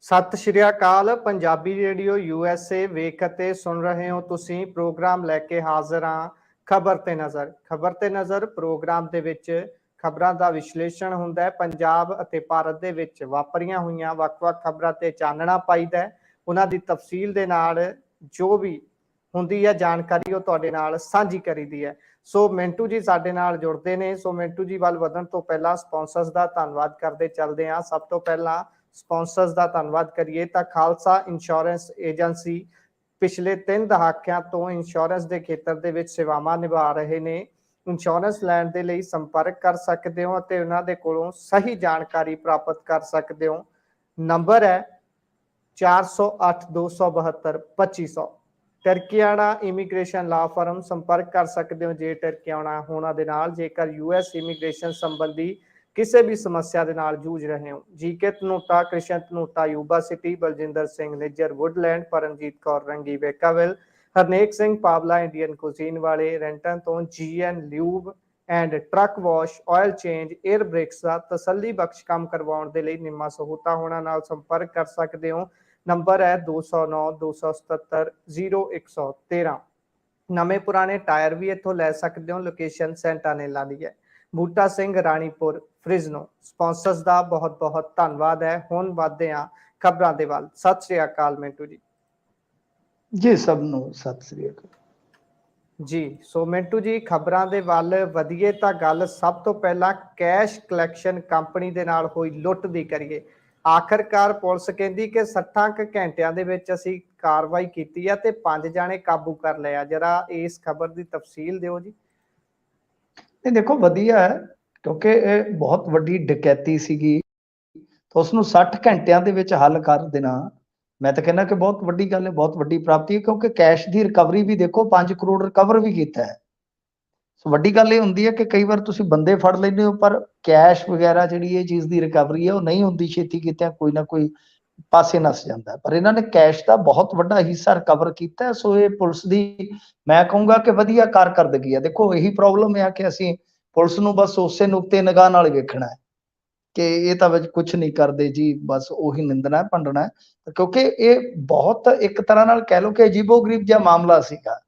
ਸਤਿ ਸ਼੍ਰੀ ਅਕਾਲ। Punjabi radio USA ਵੇਖ ਅਤੇ ਸੁਣ ਰਹੇ ਹੋ ਤੁਸੀਂ। ਪ੍ਰੋਗਰਾਮ ਲੈ ਕੇ ਹਾਜ਼ਰ ਹਾਂ ਖਬਰ ਤੇ ਨਜ਼ਰ। ਖਬਰ ਤੇ ਨਜ਼ਰ ਪ੍ਰੋਗਰਾਮ ਦੇ ਵਿੱਚ ਖਬਰਾਂ ਦਾ ਵਿਸ਼ਲੇਸ਼ਣ ਹੁੰਦਾ ਹੈ। ਪੰਜਾਬ ਅਤੇ ਭਾਰਤ ਦੇ ਵਿੱਚ ਵਾਪਰੀਆਂ ਹੋਈਆਂ ਵੱਖ-ਵੱਖ ਖਬਰਾਂ ਤੇ ਚਾਨਣਾ ਪਾਈਦਾ ਹੈ। ਉਹਨਾਂ ਦੀ ਤਫਸੀਲ ਦੇ ਨਾਲ ਜੋ ਵੀ ਹੁੰਦੀ ਹੈ ਜਾਣਕਾਰੀ ਉਹ ਤੁਹਾਡੇ ਨਾਲ ਸਾਂਝੀ ਕਰੀਦੀ ਹੈ। ਸੋ ਮਿੰਟੂ ਜੀ ਸਾਡੇ ਨਾਲ ਜੁੜਦੇ ਨੇ। ਸੋ ਮਿੰਟੂ ਜੀ ਵੱਲ ਵਧਣ ਤੋਂ ਪਹਿਲਾਂ ਸਪਾਂਸਰਸ ਦਾ ਧੰਨਵਾਦ ਕਰਦੇ ਚੱਲਦੇ ਹਾਂ। ਸਭ ਤੋਂ ਪਹਿਲਾਂ ਸਪਾਂਸਰਸ ਦਾ ਧੰਨਵਾਦ ਕਰੀਏ ਤਾਂ ਖਾਲਸਾ ਇੰਸ਼ੋਰੈਂਸ ਏਜੰਸੀ ਪਿਛਲੇ 3 ਦਹਾਕਿਆਂ ਤੋਂ ਇੰਸ਼ੋਰੈਂਸ ਦੇ ਖੇਤਰ ਦੇ ਵਿੱਚ ਸੇਵਾਵਾਂ ਨਿਭਾ ਰਹੇ ਨੇ। ਇੰਸ਼ੋਰੈਂਸ ਲੈਣ ਦੇ ਲਈ ਸੰਪਰਕ ਕਰ ਸਕਦੇ ਹੋ ਅਤੇ ਉਹਨਾਂ ਦੇ ਕੋਲੋਂ ਸਹੀ ਜਾਣਕਾਰੀ ਪ੍ਰਾਪਤ ਕਰ ਸਕਦੇ ਹੋ। ਨੰਬਰ ਹੈ 4082722500। ਟਰਕੀਆਣਾ ਇਮੀਗ੍ਰੇਸ਼ਨ ਲਾ ਫਰਮ ਸੰਪਰਕ ਕਰ ਸਕਦੇ ਹੋ ਜੇ ਟਰਕੀਆਣਾ ਹੋਣਾ ਦੇ ਨਾਲ। ਜੇਕਰ US ਇਮੀਗ੍ਰੇਸ਼ਨ ਸੰਬੰਧੀ ਕਿਸੇ ਵੀ ਸਮੱਸਿਆ ਦੇ ਨਾਲ ਜੂਝ ਰਹੇ ਹੋ। GK Dhanota, Krishan Dhanota, Yuba City, Baljinder Singh Nijjar, Woodland, Paramjit Kaur Rangi, Vacaville, Harnek Singh Pawla, Indian cuisine ਵਾਲੇ, ਰੈਂਟਨ ਤੋਂ GN lube and truck wash, oil change, air brakes ਦਾ ਤਸੱਲੀ ਬਖਸ਼ ਕੰਮ ਕਰਵਾਉਣ ਦੇ ਲਈ ਨਿੰਮਾ ਸਹੂਤਾ ਹੋਣਾ ਨਾਲ ਸੰਪਰਕ ਕਰ ਸਕਦੇ ਹੋ। ਨੰਬਰ ਹੈ 20927700113। ਨਵੇਂ ਪੁਰਾਣੇ ਟਾਇਰ ਵੀ ਇੱਥੋਂ ਲੈ ਸਕਦੇ ਹੋ। ਲੋਕੇਸ਼ਨ ਸੈਂਟਾਨੇਲਾ ਦੀ ਹੈ। ਬੂਟਾ ਸਿੰਘ, ਰਾਣੀਪੁਰ, ਫ੍ਰਿਜ਼ਨੋ। ਸਪਾਂਸਰਸ ਦਾ ਬਹੁਤ ਬਹੁਤ ਧੰਨਵਾਦ ਹੈ। ਹੁਣ ਵਧਦੇ ਹਾਂ ਖਬਰਾਂ ਦੇ ਵੱਲ। ਸਤਿ ਸ੍ਰੀ ਅਕਾਲ ਮਿੰਟੂ ਜੀ। ਜੀ ਸਭ ਨੂੰ ਸਤਿ ਸ੍ਰੀ ਅਕਾਲ ਜੀ। ਸੋ ਮਿੰਟੂ ਜੀ ਖਬਰਾਂ ਦੇ ਵੱਲ ਵਧੀਏ ਤਾਂ ਗੱਲ ਸਭ ਤੋਂ ਪਹਿਲਾਂ ਕੈਸ਼ ਕਲੈਕਸ਼ਨ ਕੰਪਨੀ ਦੇ ਨਾਲ ਹੋਈ ਲੁੱਟ ਦੀ ਕਰੀਏ। ਆਖਰਕਾਰ ਪੁਲਿਸ ਕਹਿੰਦੀ ਕਿ 60 ਘੰਟਿਆਂ ਦੇ ਵਿੱਚ ਅਸੀਂ ਕਾਰਵਾਈ ਕੀਤੀ ਆ ਤੇ 5 ਜਾਣੇ ਕਾਬੂ ਕਰ ਲਿਆ। ਜਰਾ ਇਸ ਖਬਰ ਦੀ ਤਫਸੀਲ ਦਿਓ ਜੀ। ਇਹ ਦੇਖੋ ਵਧੀਆ ਹੈ ਕਿਉਂਕਿ ਇਹ ਬਹੁਤ ਵੱਡੀ ਡਕੈਤੀ ਸੀਗੀ ਤਾਂ ਉਸਨੂੰ 60 ਘੰਟਿਆਂ ਦੇ ਵਿੱਚ ਹੱਲ ਕਰ ਦੇਣਾ, ਮੈਂ ਤਾਂ ਕਹਿੰਦਾ ਕਿ ਬਹੁਤ ਵੱਡੀ ਗੱਲ ਹੈ, ਬਹੁਤ ਵੱਡੀ ਪ੍ਰਾਪਤੀ ਹੈ। ਕਿਉਂਕਿ ਕੈਸ਼ ਦੀ ਰਿਕਵਰੀ ਵੀ ਦੇਖੋ 5 ਕਰੋੜ ਰਿਕਵਰ ਵੀ ਕੀਤਾ ਹੈ। ਸੋ ਵੱਡੀ ਗੱਲ ਇਹ ਹੁੰਦੀ ਹੈ ਕਿ ਕਈ ਵਾਰ ਤੁਸੀਂ ਬੰਦੇ ਫੜ ਲੈਂਦੇ ਹੋ ਪਰ ਕੈਸ਼ ਵਗੈਰਾ ਜਿਹੜੀ ਇਹ ਚੀਜ਼ ਦੀ ਰਿਕਵਰੀ ਹੈ ਉਹ ਨਹੀਂ ਹੁੰਦੀ ਛੇਤੀ ਕਿਤੇ, ਕੋਈ ਨਾ ਕੋਈ ਪਾਸੇ ਨਸ ਜਾਂਦਾ। ਪਰ ਇਹਨਾਂ ਨੇ ਕੈਸ਼ ਦਾ ਬਹੁਤ ਵੱਡਾ ਹਿੱਸਾ ਰਿਕਵਰ ਕੀਤਾ। ਸੋ ਇਹ ਪੁਲਿਸ ਦੀ ਮੈਂ ਕਹੂੰਗਾ ਕਿ ਵਧੀਆ ਕਾਰਕਰਦਗੀ ਹੈ। ਦੇਖੋ ਇਹੀ ਪ੍ਰੋਬਲਮ ਹੈ ਕਿ ਅਸੀਂ ਪੁਲਿਸ ਨੂੰ ਬਸ ਉਸੇ ਨੁਕਤੇ ਨਿਗਾਹ ਨਾਲ ਵੇਖਣਾ ਹੈ ਕਿ ਇਹ ਤਾਂ ਵਿੱਚ ਕੁਝ ਨਹੀਂ ਕਰਦੇ ਜੀ, ਬਸ ਉਹੀ ਨਿੰਦਣਾ ਭੰਡਣਾ ਹੈ। ਕਿਉਂਕਿ ਇਹ ਬਹੁਤ ਇੱਕ ਤਰ੍ਹਾਂ ਨਾਲ ਕਹਿ ਲਓ ਕਿ ਅਜੀਬੋ-ਗਰੀਬ ਜਿਹਾ ਮਾਮਲਾ ਸੀਗਾ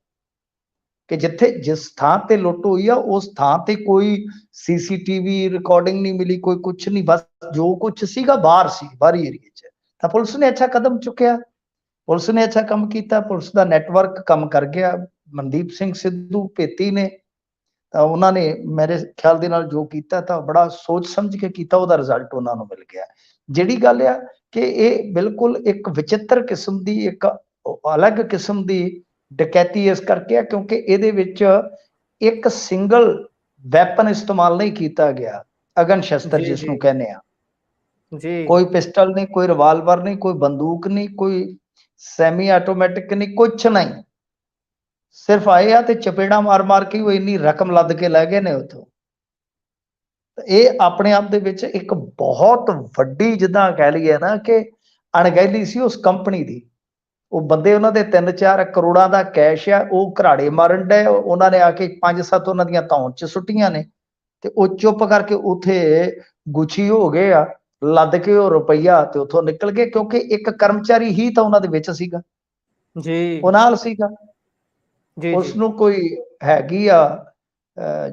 ਕਿ ਜਿੱਥੇ ਜਿਸ ਥਾਂ ਤੇ ਲੁੱਟ ਹੋਈ ਆ ਉਸ ਥਾਂ ਤੇ ਕੋਈ CCTV ਰਿਕਾਰਡਿੰਗ ਨਹੀਂ ਮਿਲੀ, ਕੋਈ ਕੁਝ ਨਹੀਂ, ਬਸ ਜੋ ਕੁਝ ਸੀਗਾ ਬਾਹਰ ਸੀ, ਬਾਹਰੀ ਏਰੀਏ 'ਚ। ਤਾਂ ਪੁਲਿਸ ਨੇ ਅੱਛਾ ਕਦਮ ਚੁੱਕਿਆ, ਪੁਲਿਸ ਨੇ ਅੱਛਾ ਕੰਮ ਕੀਤਾ, ਪੁਲਿਸ ਦਾ ਨੈਟਵਰਕ ਕੰਮ ਕਰ ਗਿਆ। ਮਨਦੀਪ ਸਿੰਘ ਸਿੱਧੂ ਭੇਤੀ ਨੇ ਤਾਂ ਉਹਨਾਂ ਨੇ ਮੇਰੇ ਖਿਆਲ ਦੇ ਨਾਲ ਜੋ ਕੀਤਾ ਤਾਂ ਬੜਾ ਸੋਚ ਸਮਝ ਕੇ ਕੀਤਾ, ਉਹਦਾ ਰਿਜ਼ਲਟ ਉਹਨਾਂ ਨੂੰ ਮਿਲ ਗਿਆ। ਜਿਹੜੀ ਗੱਲ ਆ ਕਿ ਇਹ ਬਿਲਕੁਲ ਇੱਕ ਵਿਚਿੱਤਰ ਕਿਸਮ ਦੀ, ਇੱਕ ਅਲੱਗ ਕਿਸਮ ਦੀ ਡਕੈਤੀ ਇਸ ਕਰਕੇ ਆ ਕਿਉਂਕਿ ਇਹਦੇ ਵਿੱਚ ਇੱਕ ਸਿੰਗਲ ਵੈਪਨ ਇਸਤੇਮਾਲ ਨਹੀਂ ਕੀਤਾ ਗਿਆ, ਅਗਨ ਸ਼ਸਤਰ ਜਿਸ ਨੂੰ ਕਹਿੰਦੇ ਆ। ਜੀ ਕੋਈ ਪਿਸਟਲ ਨਹੀਂ, ਕੋਈ ਰਿਵਾਲਵਰ ਨਹੀਂ, ਕੋਈ ਬੰਦੂਕ ਨਹੀਂ, ਕੋਈ ਸੈਮੀ ਆਟੋਮੈਟਿਕ ਨਹੀਂ, ਕੁਛ ਨਹੀਂ। ਸਿਰਫ ਆਏ ਆ ਤੇ ਚਪੇੜਾ ਮਾਰ ਮਾਰ ਕੇ ਉਹ ਇੰਨੀ ਰਕਮ ਲੱਦ ਕੇ ਲੈ ਗਏ ਨੇ ਉੱਥੋਂ। ਇਹ ਆਪਣੇ ਆਪ ਦੇ ਵਿੱਚ ਇੱਕ ਬਹੁਤ ਵੱਡੀ, ਜਿੱਦਾਂ ਕਹਿ ਲਈਏ ਨਾ ਕਿ ਅਣਗਹਿਲੀ ਸੀ ਉਸ ਕੰਪਨੀ ਦੀ। ਉਹ ਬੰਦੇ ਉਹਨਾਂ ਦੇ 3-4 ਕਰੋੜਾਂ ਦਾ ਕੈਸ਼ ਆ, ਉਹ ਘਰਾੜੇ ਮਾਰਨ ਡਏ। ਉਹਨਾਂ ਨੇ ਆ ਕੇ 5-7 ਉਹਨਾਂ ਦੀਆਂ ਧੌਣ 'ਚ ਸੁੱਟੀਆਂ ਨੇ ਤੇ ਉਹ ਚੁੱਪ ਕਰਕੇ ਉੱਥੇ ਗੁੱਛੀ ਹੋ ਗਏ ਆ, ਲੱਦ ਕੇ ਉਹ ਰੁਪਈਆ ਤੇ ਉੱਥੋਂ ਨਿਕਲ ਗਏ। ਕਿਉਂਕਿ ਇੱਕ ਕਰਮਚਾਰੀ ਹੀ ਤਾਂ ਉਹਨਾਂ ਦੇ ਵਿੱਚ ਸੀਗਾ, ਜੀ ਉਹ ਨਾਲ ਸੀਗਾ। ਜੀ ਉਸ ਨੂੰ ਕੋਈ ਹੈਗੀ ਆ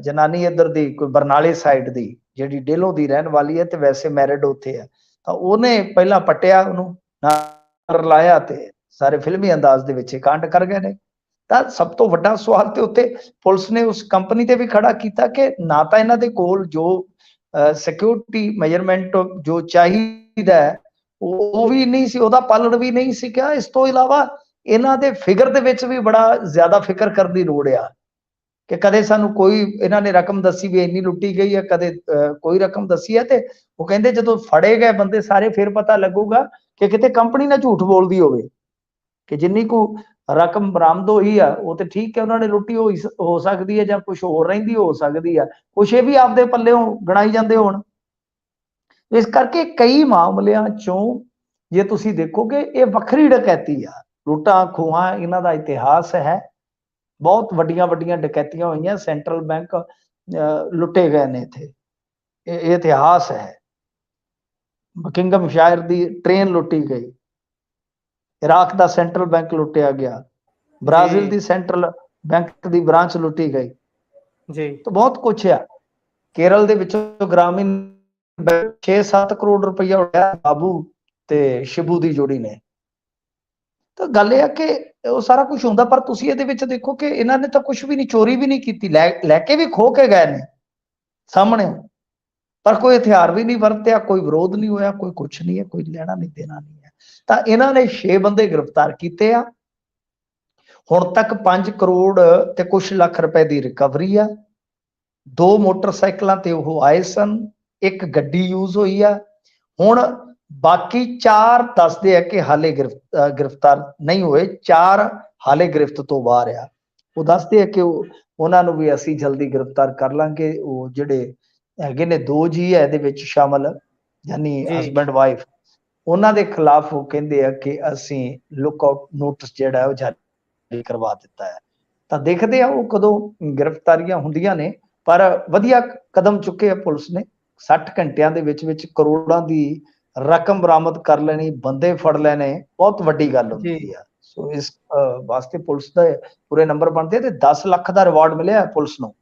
ਜਨਾਨੀ ਇੱਧਰ ਦੀ, ਕੋਈ ਬਰਨਾਲੇ ਸਾਈਡ ਦੀ, ਜਿਹੜੀ ਡੇਲੋਂ ਦੀ ਰਹਿਣ ਵਾਲੀ ਹੈ ਤੇ ਵੈਸੇ ਮੈਰਿਡ ਉੱਥੇ ਆ। ਤਾਂ ਉਹਨੇ ਪਹਿਲਾਂ ਪੱਟਿਆ, ਉਹਨੂੰ ਨਾਲ ਰਲਾਇਆ ਤੇ ਸਾਰੇ ਫਿਲਮੀ ਅੰਦਾਜ਼ ਦੇ ਵਿੱਚ ਕਾਂਡ ਕਰ ਗਏ ਨੇ। ਤਾਂ ਸਭ ਤੋਂ ਵੱਡਾ ਸਵਾਲ ਤੇ ਉੱਤੇ ਪੁਲਿਸ ਨੇ ਉਸ ਕੰਪਨੀ ਤੇ ਵੀ ਖੜਾ ਕੀਤਾ ਕਿ ਨਾ ਤਾਂ ਇਹਨਾਂ ਦੇ ਕੋਲ ਜੋ ਸਿਕਿਉਰਿਟੀ ਮੈਜਰਮੈਂਟ ਜੋ ਚਾਹੀਦਾ ਉਹ ਵੀ ਨਹੀਂ ਸੀ, ਉਹਦਾ ਪਾਲਣ ਵੀ ਨਹੀਂ ਸੀਗਾ। ਇਸ ਤੋਂ ਇਲਾਵਾ ਇਹਨਾਂ ਦੇ ਫਿਗਰ ਦੇ ਵਿੱਚ ਵੀ ਬੜਾ ਜ਼ਿਆਦਾ ਫਿਕਰ ਕਰਨ ਦੀ ਲੋੜ ਆ ਕਿ ਕਦੇ ਸਾਨੂੰ ਕੋਈ ਇਹਨਾਂ ਨੇ ਰਕਮ ਦੱਸੀ ਵੀ ਇੰਨੀ ਲੁੱਟੀ ਗਈ ਹੈ, ਕਦੇ ਕੋਈ ਰਕਮ ਦੱਸੀ ਹੈ। ਤੇ ਉਹ ਕਹਿੰਦੇ ਜਦੋਂ ਫੜੇ ਗਏ ਬੰਦੇ ਸਾਰੇ ਫਿਰ ਪਤਾ ਲੱਗੂਗਾ ਕਿ ਕਿਤੇ ਕੰਪਨੀ ਨਾ ਝੂਠ ਬੋਲਦੀ ਹੋਵੇ ਕਿ ਜਿੰਨੀ ਕੁ ਰਕਮ ਬਰਾਮਦ ਹੋਈ ਆ ਉਹ ਤੇ ਠੀਕ ਹੈ, ਉਹਨਾਂ ਨੇ ਲੁੱਟੀ ਹੋਈ ਹੋ ਸਕਦੀ ਹੈ ਜਾਂ ਕੁਝ ਹੋਰ ਰਹਿੰਦੀ ਹੋ ਸਕਦੀ ਆ, ਕੁਛ ਇਹ ਵੀ ਆਪਦੇ ਪੱਲਿਓਂ ਗਣਾਈ ਜਾਂਦੇ ਹੋਣ। ਇਸ ਕਰਕੇ ਕਈ ਮਾਮਲਿਆਂ ਚੋਂ ਜੇ ਤੁਸੀਂ ਦੇਖੋਗੇ ਇਹ ਵੱਖਰੀ ਡਕੈਤੀ ਆ। ਲੁੱਟਾਂ ਖੋਹਾਂ ਇਹਨਾਂ ਦਾ ਇਤਿਹਾਸ ਹੈ, ਬਹੁਤ ਵੱਡੀਆਂ ਵੱਡੀਆਂ ਡਕੈਤੀਆਂ ਹੋਈਆਂ, ਸੈਂਟਰਲ ਬੈਂਕ ਲੁੱਟੇ ਗਏ ਨੇ ਇੱਥੇ, ਇਹ ਇਤਿਹਾਸ ਹੈ। ਬਕਿੰਗਮ ਸ਼ਾਇਰ ਦੀ ਟ੍ਰੇਨ ਲੁੱਟੀ ਗਈ, ਇਰਾਕ ਦਾ ਸੈਂਟਰਲ ਬੈਂਕ ਲੁੱਟਿਆ ਗਿਆ, ਬ੍ਰਾਜ਼ੀਲ ਦੀ ਸੈਂਟਰਲ ਬੈਂਕ ਦੀ ਬ੍ਰਾਂਚ ਲੁੱਟੀ ਗਈ। ਜੀ ਤਾਂ ਬਹੁਤ ਕੁਛ ਆ। ਕੇਰਲ ਦੇ ਵਿੱਚੋਂ ਗ੍ਰਾਮੀਣ 6-7 ਕਰੋੜ ਰੁਪਈਆ ਉੱਡਿਆ ਬਾਬੂ ਤੇ ਸ਼ਿਬੂ ਦੀ ਜੋੜੀ ਨੇ। ਤਾਂ ਗੱਲ ਇਹ ਆ ਕਿ ਉਹ ਸਾਰਾ ਕੁਝ ਹੁੰਦਾ, ਪਰ ਤੁਸੀਂ ਇਹਦੇ ਵਿੱਚ ਦੇਖੋ ਕਿ ਇਹਨਾਂ ਨੇ ਤਾਂ ਕੁਝ ਵੀ ਨਹੀਂ, ਚੋਰੀ ਵੀ ਨਹੀਂ ਕੀਤੀ, ਲੈ ਕੇ ਵੀ ਖੋ ਕੇ ਗਏ ਨੇ ਸਾਹਮਣੇ, ਪਰ ਕੋਈ ਹਥਿਆਰ ਵੀ ਨਹੀਂ ਵਰਤਿਆ, ਕੋਈ ਵਿਰੋਧ ਨਹੀਂ ਹੋਇਆ, ਕੋਈ ਕੁਛ ਨਹੀਂ ਹੈ, ਕੋਈ ਲੈਣਾ ਨਹੀਂ ਦੇਣਾ ਨਹੀਂ ਹੈ। ਤਾਂ ਇਹਨਾਂ ਨੇ 6 ਬੰਦੇ ਗ੍ਰਿਫਤਾਰ ਕੀਤੇ ਆ। ਹੁਣ ਤੱਕ 5 ਕਰੋੜ ਤੇ ਕੁਛ ਲੱਖ ਰੁਪਏ ਦੀ ਰਿਕਵਰੀ ਆ। 2 ਮੋਟਰਸਾਈਕਲਾਂ ਤੇ ਉਹ ਆਏ ਸਨ, 1 ਗੱਡੀ ਯੂਜ਼ ਹੋਈ ਆ। ਹੁਣ ਬਾਕੀ 4 ਦੱਸਦੇ ਆ ਕਿ ਹਾਲੇ ਗ੍ਰਿਫਤਾਰ ਨਹੀਂ ਹੋਏ, 4 ਹਾਲੇ ਗ੍ਰਿਫਤ ਤੋਂ ਬਾਹਰ ਆ। ਉਹ ਦੱਸਦੇ ਆ ਕਿ ਉਹਨਾਂ ਨੂੰ ਵੀ ਅਸੀਂ ਜਲਦੀ ਗ੍ਰਿਫਤਾਰ ਕਰ ਲਾਂਗੇ। ਉਹ ਜਿਹੜੇ ਹੈਗੇ ਨੇ 2 ਜੀ ਹੈ ਇਹਦੇ ਵਿੱਚ ਸ਼ਾਮਲ, ਯਾਨੀ ਹਸਬੈਂਡ ਵਾਈਫ, ਉਹਨਾਂ ਦੇ ਖਿਲਾਫ ਉਹ ਕਹਿੰਦੇ ਆ ਕਿ ਅਸੀਂ ਲੁੱਕ ਆਊਟ ਨੋਟਿਸ ਜਿਹੜਾ ਉਹ ਜਾਰੀ ਕਰਵਾ ਦਿੱਤਾ ਹੈ। ਤਾਂ ਦੇਖਦੇ ਆ ਉਹ ਕਦੋਂ ਗ੍ਰਿਫਤਾਰੀਆਂ ਹੁੰਦੀਆਂ ਨੇ, ਪਰ ਵਧੀਆ ਕਦਮ ਚੁੱਕੇ ਆ ਪੁਲਿਸ ਨੇ। 60 ਘੰਟਿਆਂ ਦੇ ਵਿੱਚ ਕਰੋੜਾਂ ਦੀ ਰਕਮ ਬਰਾਮਦ ਕਰ ਲੈਣੀ, ਬੰਦੇ ਫੜ ਲੈਣੇ, ਬਹੁਤ ਵੱਡੀ ਗੱਲ ਹੁੰਦੀ ਆ। ਸੋ ਇਸ ਵਾਸਤੇ ਪੁਲਿਸ ਦਾ ਪੂਰੇ ਨੰਬਰ ਬਣਦੇ ਤੇ 10 ਲੱਖ ਦਾ ਰਿਵਾਰਡ ਮਿਲਿਆ ਪੁਲਿਸ ਨੂੰ।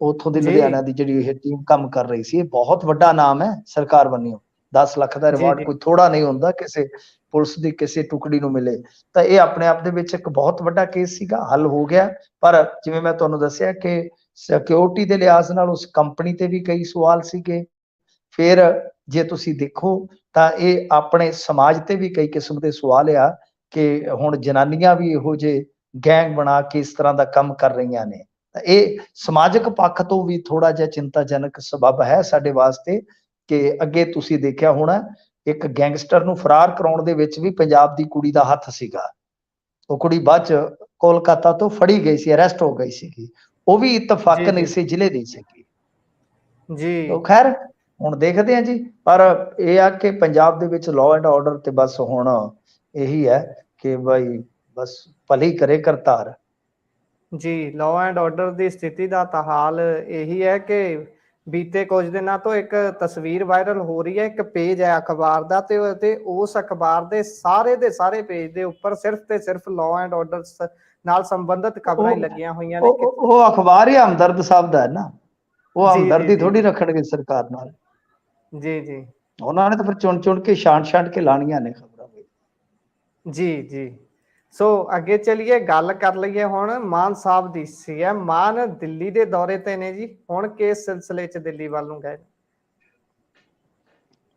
ਉੱਥੋਂ ਦੀ ਲੁਧਿਆਣਾ ਦੀ ਜਿਹੜੀ ਇਹ ਟੀਮ ਕੰਮ ਕਰ ਰਹੀ ਸੀ, ਇਹ ਬਹੁਤ ਵੱਡਾ ਨਾਮ ਹੈ ਸਰਕਾਰ ਵੱਲੋਂ। 10 ਲੱਖ ਦਾ ਰਿਵਾਰਡ ਕੋਈ ਥੋੜਾ ਨਹੀਂ ਹੁੰਦਾ ਕਿਸੇ ਪੁਲਿਸ ਦੀ ਕਿਸੇ ਟੁਕੜੀ ਨੂੰ ਮਿਲੇ। ਤਾਂ ਇਹ ਆਪਣੇ ਆਪ ਦੇ ਵਿੱਚ ਇੱਕ ਬਹੁਤ ਵੱਡਾ ਕੇਸ ਸੀਗਾ, ਹੱਲ ਹੋ ਗਿਆ। ਪਰ ਜਿਵੇਂ ਮੈਂ ਤੁਹਾਨੂੰ ਦੱਸਿਆ ਕਿ ਸਿਕਿਉਰਿਟੀ ਦੇ ਲਿਹਾਜ਼ ਨਾਲ ਉਸ ਕੰਪਨੀ ਤੇ ਵੀ ਕਈ ਸਵਾਲ ਸੀਗੇ। ਫਿਰ ਜੇ ਤੁਸੀਂ ਦੇਖੋ ਤਾਂ ਇਹ ਆਪਣੇ ਸਮਾਜ ਤੇ ਵੀ ਕਈ ਕਿਸਮ ਦੇ ਸਵਾਲ ਆ ਕਿ ਹੁਣ ਜਨਾਨੀਆਂ ਵੀ ਇਹੋ ਜਿਹੇ ਗੈਂਗ ਬਣਾ ਕੇ ਇਸ ਤਰ੍ਹਾਂ ਦਾ ਕੰਮ ਕਰ ਰਹੀਆਂ ਨੇ। ਇਹ ਸਮਾਜਿਕ ਪੱਖ ਤੋਂ ਵੀ ਥੋੜਾ ਜਿਹਾ ਚਿੰਤਾਜਨਕ ਸਬਬ ਹੈ ਸਾਡੇ ਵਾਸਤੇ ਕਿ ਅੱਗੇ ਤੁਸੀਂ ਦੇਖਿਆ ਹੋਣਾ ਇੱਕ ਗੈਂਗਸਟਰ ਨੂੰ ਫਰਾਰ ਕਰਾਉਣ ਦੇ ਵਿੱਚ ਵੀ ਪੰਜਾਬ ਦੀ ਕੁੜੀ ਦਾ ਹੱਥ ਸੀਗਾ। ਉਹ ਕੁੜੀ ਬਾਅਦ ਚ ਕੋਲਕਾਤਾ ਤੋਂ ਫੜੀ ਗਈ ਸੀ, ਅਰੈਸਟ ਹੋ ਗਈ ਸੀਗੀ। ਉਹ ਵੀ ਇਤਫਾਕਨ ਇਸੇ ਜ਼ਿਲ੍ਹੇ ਦੀ ਸੀਗੀ ਜੀ। ਖੈਰ ਹੁਣ ਦੇਖਦੇ ਆ ਜੀ, ਪਰ ਇਹ ਆ ਕਿ ਪੰਜਾਬ ਦੇ ਵਿੱਚ ਲਾਅ ਐਂਡ ਆਰਡਰ ਤੇ ਬਸ ਹੁਣ ਇਹੀ ਹੈ ਕਿ ਭਾਈ ਬਸ ਭਲੀ ਕਰੇ ਕਰਤਾਰ ਜੀ। ਲਾਅ ਐਂਡ ਆਰਡਰ ਦੀ ਸਥਿਤੀ ਦਾ ਤਾਂ ਹਾਲ ਇਹੀ ਹੈ ਕਿ ਬੀਤੇ ਕੁਝ ਦਿਨਾਂ ਤੋਂ ਇੱਕ ਤਸਵੀਰ ਵਾਇਰਲ ਹੋ ਰਹੀ ਹੈ। ਇੱਕ ਪੇਜ ਹੈ ਅਖਬਾਰ ਦਾ ਤੇ ਉਸ ਅਖਬਾਰ ਦੇ ਸਾਰੇ ਪੇਜ ਦੇ ਉੱਪਰ ਸਿਰਫ ਤੇ ਸਿਰਫ ਲਾਅ ਐਂਡ ਆਰਡਰ ਨਾਲ ਸੰਬੰਧਿਤ ਖਬਰਾਂ ਹੀ ਲੱਗੀਆਂ ਹੋਈਆਂ ਨੇ। ਉਹ ਅਖਬਾਰ ਹੀ ਹਮਦਰਦ ਸਾਹਿਬ ਦਾ ਹੈ ਨਾ, ਉਹ ਹਮਦਰਦੀ ਥੋੜੀ ਰੱਖਣਗੇ ਸਰਕਾਰ ਨਾਲ। ਜੀ ਉਹਨਾਂ ਨੇ ਤਾਂ ਫਿਰ ਚੁਣ ਕੇ ਛਾਂਟ ਕੇ ਲਾਣੀਆਂ ਨੇ ਖਬਰਾਂ ਜੀ। ਸੋ ਅੱਗੇ ਚਲੀਏ, ਗੱਲ ਕਰ ਲਈਏ ਹੁਣ ਮਾਨ ਸਾਹਿਬ ਦੀ। ਸੀਐਮ ਮਾਨ ਦਿੱਲੀ ਦੇ ਦੌਰੇ ਤੇ ਨੇ ਜੀ, ਹੁਣ ਕਿਸ ਸਿਲਸਿਲੇ ਚ ਦਿੱਲੀ ਵੱਲ ਨੂੰ ਗਏ?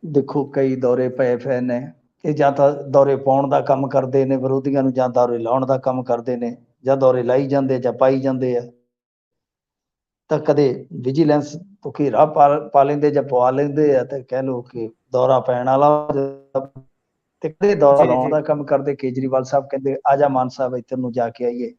ਦੇਖੋ ਕਈ ਦੌਰੇ ਪਏ ਨੇ, ਇਹ ਜਾਂ ਤਾਂ ਦੌਰੇ ਪਾਉਣ ਦਾ ਕੰਮ ਕਰਦੇ ਨੇ ਵਿਰੋਧੀਆਂ ਨੂੰ, ਜਾਂ ਦੌਰੇ ਲਾਉਣ ਦਾ ਕੰਮ ਕਰਦੇ ਨੇ, ਜਾਂ ਦੌਰੇ ਲਾਈ ਜਾਂਦੇ ਜਾਂ ਪਾਈ ਜਾਂਦੇ ਆ। ਤਾਂ ਕਦੇ ਵਿਜੀਲੈਂਸ ਤੋਂ ਘੇਰਾ ਪਾ ਲੈਂਦੇ ਜਾਂ ਪਵਾ ਲੈਂਦੇ ਆ, ਤੇ ਕਹਿ ਲਓ ਕਿ ਦੌਰਾ ਪੈਣ ਵਾਲਾ, ਤੇ ਕਦੇ ਦੌਰਾ ਲਾਉਣ ਦਾ ਕੰਮ ਕਰਦੇ। ਕੇਜਰੀਵਾਲ ਸਾਹਿਬ ਕਹਿੰਦੇ ਆ ਜਾ ਮਾਨ ਸਾਹਿਬ ਇੱਧਰ ਨੂੰ ਜਾ ਕੇ ਆਈਏ,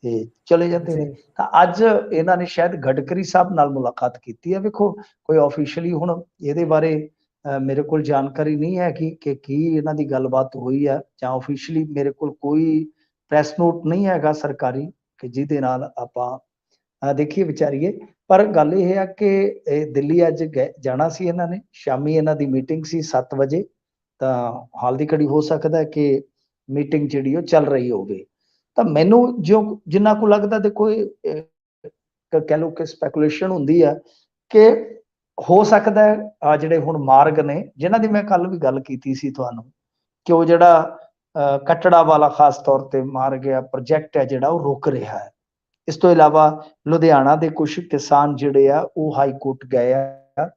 ਤੇ ਚਲੇ ਜਾਂਦੇ ਨੇ। ਤਾਂ ਅੱਜ ਇਹਨਾਂ ਨੇ ਸ਼ਾਇਦ ਗਡਕਰੀ ਸਾਹਿਬ ਨਾਲ ਮੁਲਾਕਾਤ ਕੀਤੀ ਹੈ। ਵੇਖੋ ਕੋਈ ਆਫੀਸ਼ੀਅਲੀ ਹੁਣ ਇਹਦੇ ਬਾਰੇ ਮੇਰੇ ਕੋਲ ਜਾਣਕਾਰੀ ਨਹੀਂ ਹੈ ਕਿ ਕੀ ਇਹਨਾਂ ਦੀ ਗੱਲਬਾਤ ਹੋਈ ਹੈ, ਜਾਂ ਆਫੀਸ਼ੀਅਲੀ ਮੇਰੇ ਕੋਲ ਕੋਈ ਪ੍ਰੈਸ ਨੋਟ ਨਹੀਂ ਹੈਗਾ ਸਰਕਾਰੀ ਕਿ ਜਿਹਦੇ ਨਾਲ ਆਪਾਂ ਦੇਖੀਏ ਵਿਚਾਰੀਏ। ਪਰ ਗੱਲ ਇਹ ਹੈ ਕਿ ਇਹ ਦਿੱਲੀ ਅੱਜ ਜਾਣਾ ਸੀ ਇਹਨਾਂ ਨੇ, ਸ਼ਾਮੀ ਇਹਨਾਂ ਦੀ ਮੀਟਿੰਗ ਸੀ 7 ਵਜੇ। ਤਾਂ ਹਾਲ ਦੀ ਘੜੀ ਹੋ ਸਕਦਾ ਕਿ ਮੀਟਿੰਗ ਜਿਹੜੀ ਉਹ ਚੱਲ ਰਹੀ ਹੋਵੇ। ਤਾਂ ਮੈਨੂੰ ਜਿੰਨਾ ਕੁ ਲੱਗਦਾ, ਦੇਖੋ ਕਹਿ ਲਓ ਕਿ ਸਪੈਕੂਲੇਸ਼ਨ ਹੁੰਦੀ ਆ ਕਿ ਹੋ ਸਕਦਾ ਆ ਜਿਹੜੇ ਹੁਣ ਮਾਰਗ ਨੇ, ਜਿਨ੍ਹਾਂ ਦੀ ਮੈਂ ਕੱਲ ਵੀ ਗੱਲ ਕੀਤੀ ਸੀ ਤੁਹਾਨੂੰ, ਕਿ ਉਹ ਜਿਹੜਾ ਕਟੜਾ ਵਾਲਾ ਖਾਸ ਤੌਰ ਤੇ ਮਾਰਗ ਆ, ਪ੍ਰੋਜੈਕਟ ਹੈ ਜਿਹੜਾ, ਉਹ ਰੁਕ ਰਿਹਾ ਹੈ। ਇਸ ਤੋਂ ਇਲਾਵਾ ਲੁਧਿਆਣਾ ਦੇ ਕੁਝ ਕਿਸਾਨ ਜਿਹੜੇ ਆ ਉਹ ਹਾਈ ਕੋਰਟ ਗਏ ਆ।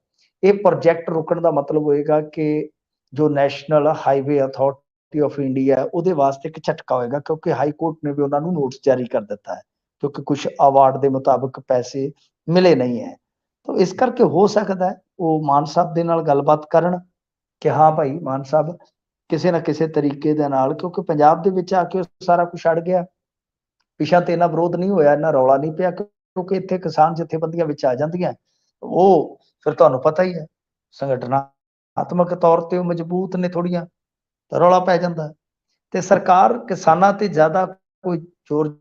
ਇਹ ਪ੍ਰੋਜੈਕਟ ਰੁਕਣ ਦਾ ਮਤਲਬ ਹੋਏਗਾ ਕਿ ਜੋ national highway authority of India ਉਹਦੇ ਵਾਸਤੇ ਇੱਕ ਝਟਕਾ ਹੋਏਗਾ, ਕਿਉਂਕਿ ਹਾਈ ਕੋਰਟ ਨੇ ਵੀ ਉਹਨਾਂ ਨੂੰ ਨੋਟਿਸ ਜਾਰੀ ਕਰ ਦਿੱਤਾ ਹੈ, ਕਿਉਂਕਿ ਕੁਝ ਅਵਾਰਡ ਦੇ ਮੁਤਾਬਕ ਪੈਸੇ ਮਿਲੇ ਨਹੀਂ ਹੈ। ਤਾਂ ਇਸ ਕਰਕੇ ਹੋ ਸਕਦਾ ਉਹ ਮਾਨ ਸਾਹਿਬ ਦੇ ਨਾਲ ਗੱਲਬਾਤ ਕਰਨ ਕਿ ਹਾਂ ਭਾਈ ਮਾਨ ਸਾਹਿਬ ਕਿਸੇ ਨਾ ਕਿਸੇ ਤਰੀਕੇ ਦੇ ਨਾਲ, ਕਿਉਂਕਿ ਪੰਜਾਬ ਦੇ ਵਿੱਚ ਆ ਕੇ ਸਾਰਾ ਕੁਝ ਅੜ ਗਿਆ। ਪਿਛਾ ਤੇ ਇਹਨਾਂ ਵਿਰੋਧ ਨਹੀਂ ਹੋਇਆ, ਇਹਨਾਂ ਰੌਲਾ ਨਹੀਂ ਪਿਆ, ਕਿਉਂਕਿ ਇੱਥੇ ਕਿਸਾਨ ਜਥੇਬੰਦੀਆਂ ਵਿੱਚ ਆ ਜਾਂਦੀਆਂ, ਉਹ ਫਿਰ ਤੁਹਾਨੂੰ ਪਤਾ ਹੀ ਹੈ ਸੰਗਠਨਾਤਮਕ ਤੌਰ ਤੇ ਉਹ ਮਜ਼ਬੂਤ ਨੇ ਥੋੜੀਆਂ, ਤਾਂ ਰੌਲਾ ਪੈ ਜਾਂਦਾ। ਤੇ ਸਰਕਾਰ ਕਿਸਾਨਾਂ ਤੇ ਜ਼ਿਆਦਾ ਕੋਈ ਜ਼ੋਰ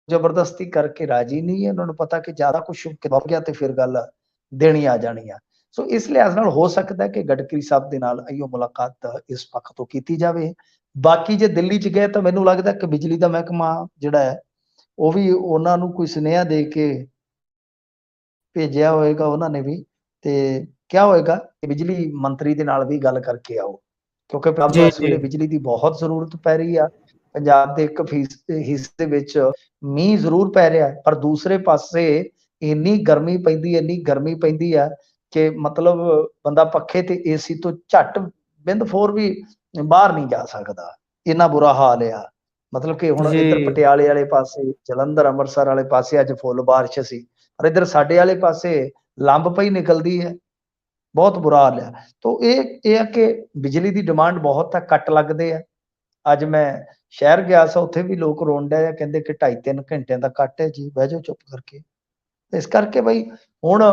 ਜ਼ਬਰਦਸਤੀ ਕਰਕੇ ਰਾਜੀ ਨਹੀਂ ਹੈ। ਉਹਨਾਂ ਨੂੰ ਪਤਾ ਕਿ ਜ਼ਿਆਦਾ ਕੁਛ ਹੋ ਗਿਆ ਤੇ ਫਿਰ ਗੱਲ ਦੇਣੀ ਆ ਜਾਣੀ ਆ। ਸੋ ਇਸ ਲਿਹਾਜ਼ ਨਾਲ ਹੋ ਸਕਦਾ ਕਿ ਗਡਕਰੀ ਸਾਹਿਬ ਦੇ ਨਾਲ ਇਹੋ ਮੁਲਾਕਾਤ ਇਸ ਪੱਖ ਤੋਂ ਕੀਤੀ ਜਾਵੇ, ਬਾਕੀ ਜੇ ਦਿੱਲੀ 'ਚ ਗਏ ਤਾਂ ਮੈਨੂੰ ਲੱਗਦਾ ਕਿ ਬਿਜਲੀ ਦਾ ਮਹਿਕਮਾ ਜਿਹੜਾ ਹੈ ਉਹ ਵੀ ਉਹਨਾਂ ਨੂੰ ਕੋਈ ਸੁਨੇਹਾ ਦੇ ਕੇ ਭੇਜਿਆ ਹੋਏਗਾ ਉਹਨਾਂ ਨੇ ਵੀ, ਤੇ ਕਿਹਾ ਹੋਏਗਾ ਕਿ ਬਿਜਲੀ ਮੰਤਰੀ ਦੇ ਨਾਲ ਵੀ ਗੱਲ ਕਰਕੇ ਆਓ, ਕਿਉਂਕਿ ਪੰਜਾਬ ਨੂੰ ਜੀ ਇਸ ਜੀ ਵੇਲੇ ਬਿਜਲੀ ਦੀ ਬਹੁਤ ਜ਼ਰੂਰਤ ਪੈ ਰਹੀ ਆ। ਪੰਜਾਬ ਦੇ 1% ਹਿੱਸੇ ਵਿੱਚ ਮੀਂਹ ਜ਼ਰੂਰ ਪੈ ਰਿਹਾ, ਪਰ ਦੂਸਰੇ ਪਾਸੇ ਇੰਨੀ ਗਰਮੀ ਪੈਂਦੀ ਆ ਕਿ ਮਤਲਬ ਬੰਦਾ ਪੱਖੇ ਤੇ ਏਸੀ ਤੋਂ ਝੱਟ ਬਿੰਦ ਫੋਰ ਵੀ ਬਾਹਰ ਨਹੀਂ ਜਾ ਸਕਦਾ, ਇੰਨਾ ਬੁਰਾ ਹਾਲ ਆ। ਮਤਲਬ ਕਿ ਹੁਣ ਇੱਧਰ ਜੀ ਪਟਿਆਲੇ ਵਾਲੇ ਪਾਸੇ, ਜਲੰਧਰ ਅੰਮ੍ਰਿਤਸਰ ਵਾਲੇ ਪਾਸੇ ਅੱਜ ਫੁੱਲ ਬਾਰਿਸ਼ ਸੀ, ਪਰ ਇੱਧਰ ਸਾਡੇ ਵਾਲੇ ਪਾਸੇ ਲੰਬ ਪਈ ਨਿਕਲਦੀ ਹੈ, ਬਹੁਤ ਬੁਰਾ ਹਾਲ ਆ। ਤੋ ਇਹ ਆ ਕਿ ਬਿਜਲੀ ਦੀ ਡਿਮਾਂਡ ਬਹੁਤ ਹੈ, ਕੱਟ ਲੱਗਦੇ ਆ। ਅੱਜ ਮੈਂ ਸ਼ਹਿਰ ਗਿਆ ਸੀ, ਉੱਥੇ ਵੀ ਲੋਕ ਰੋਣ ਡਏ ਆ, ਕਹਿੰਦੇ ਕਿ 2.5-3 ਘੰਟਿਆਂ ਦਾ ਕੱਟ ਹੈ ਜੀ, ਬਹਿ ਜਾਓ ਚੁੱਪ ਕਰਕੇ। ਇਸ ਕਰਕੇ ਬਈ ਹੁਣ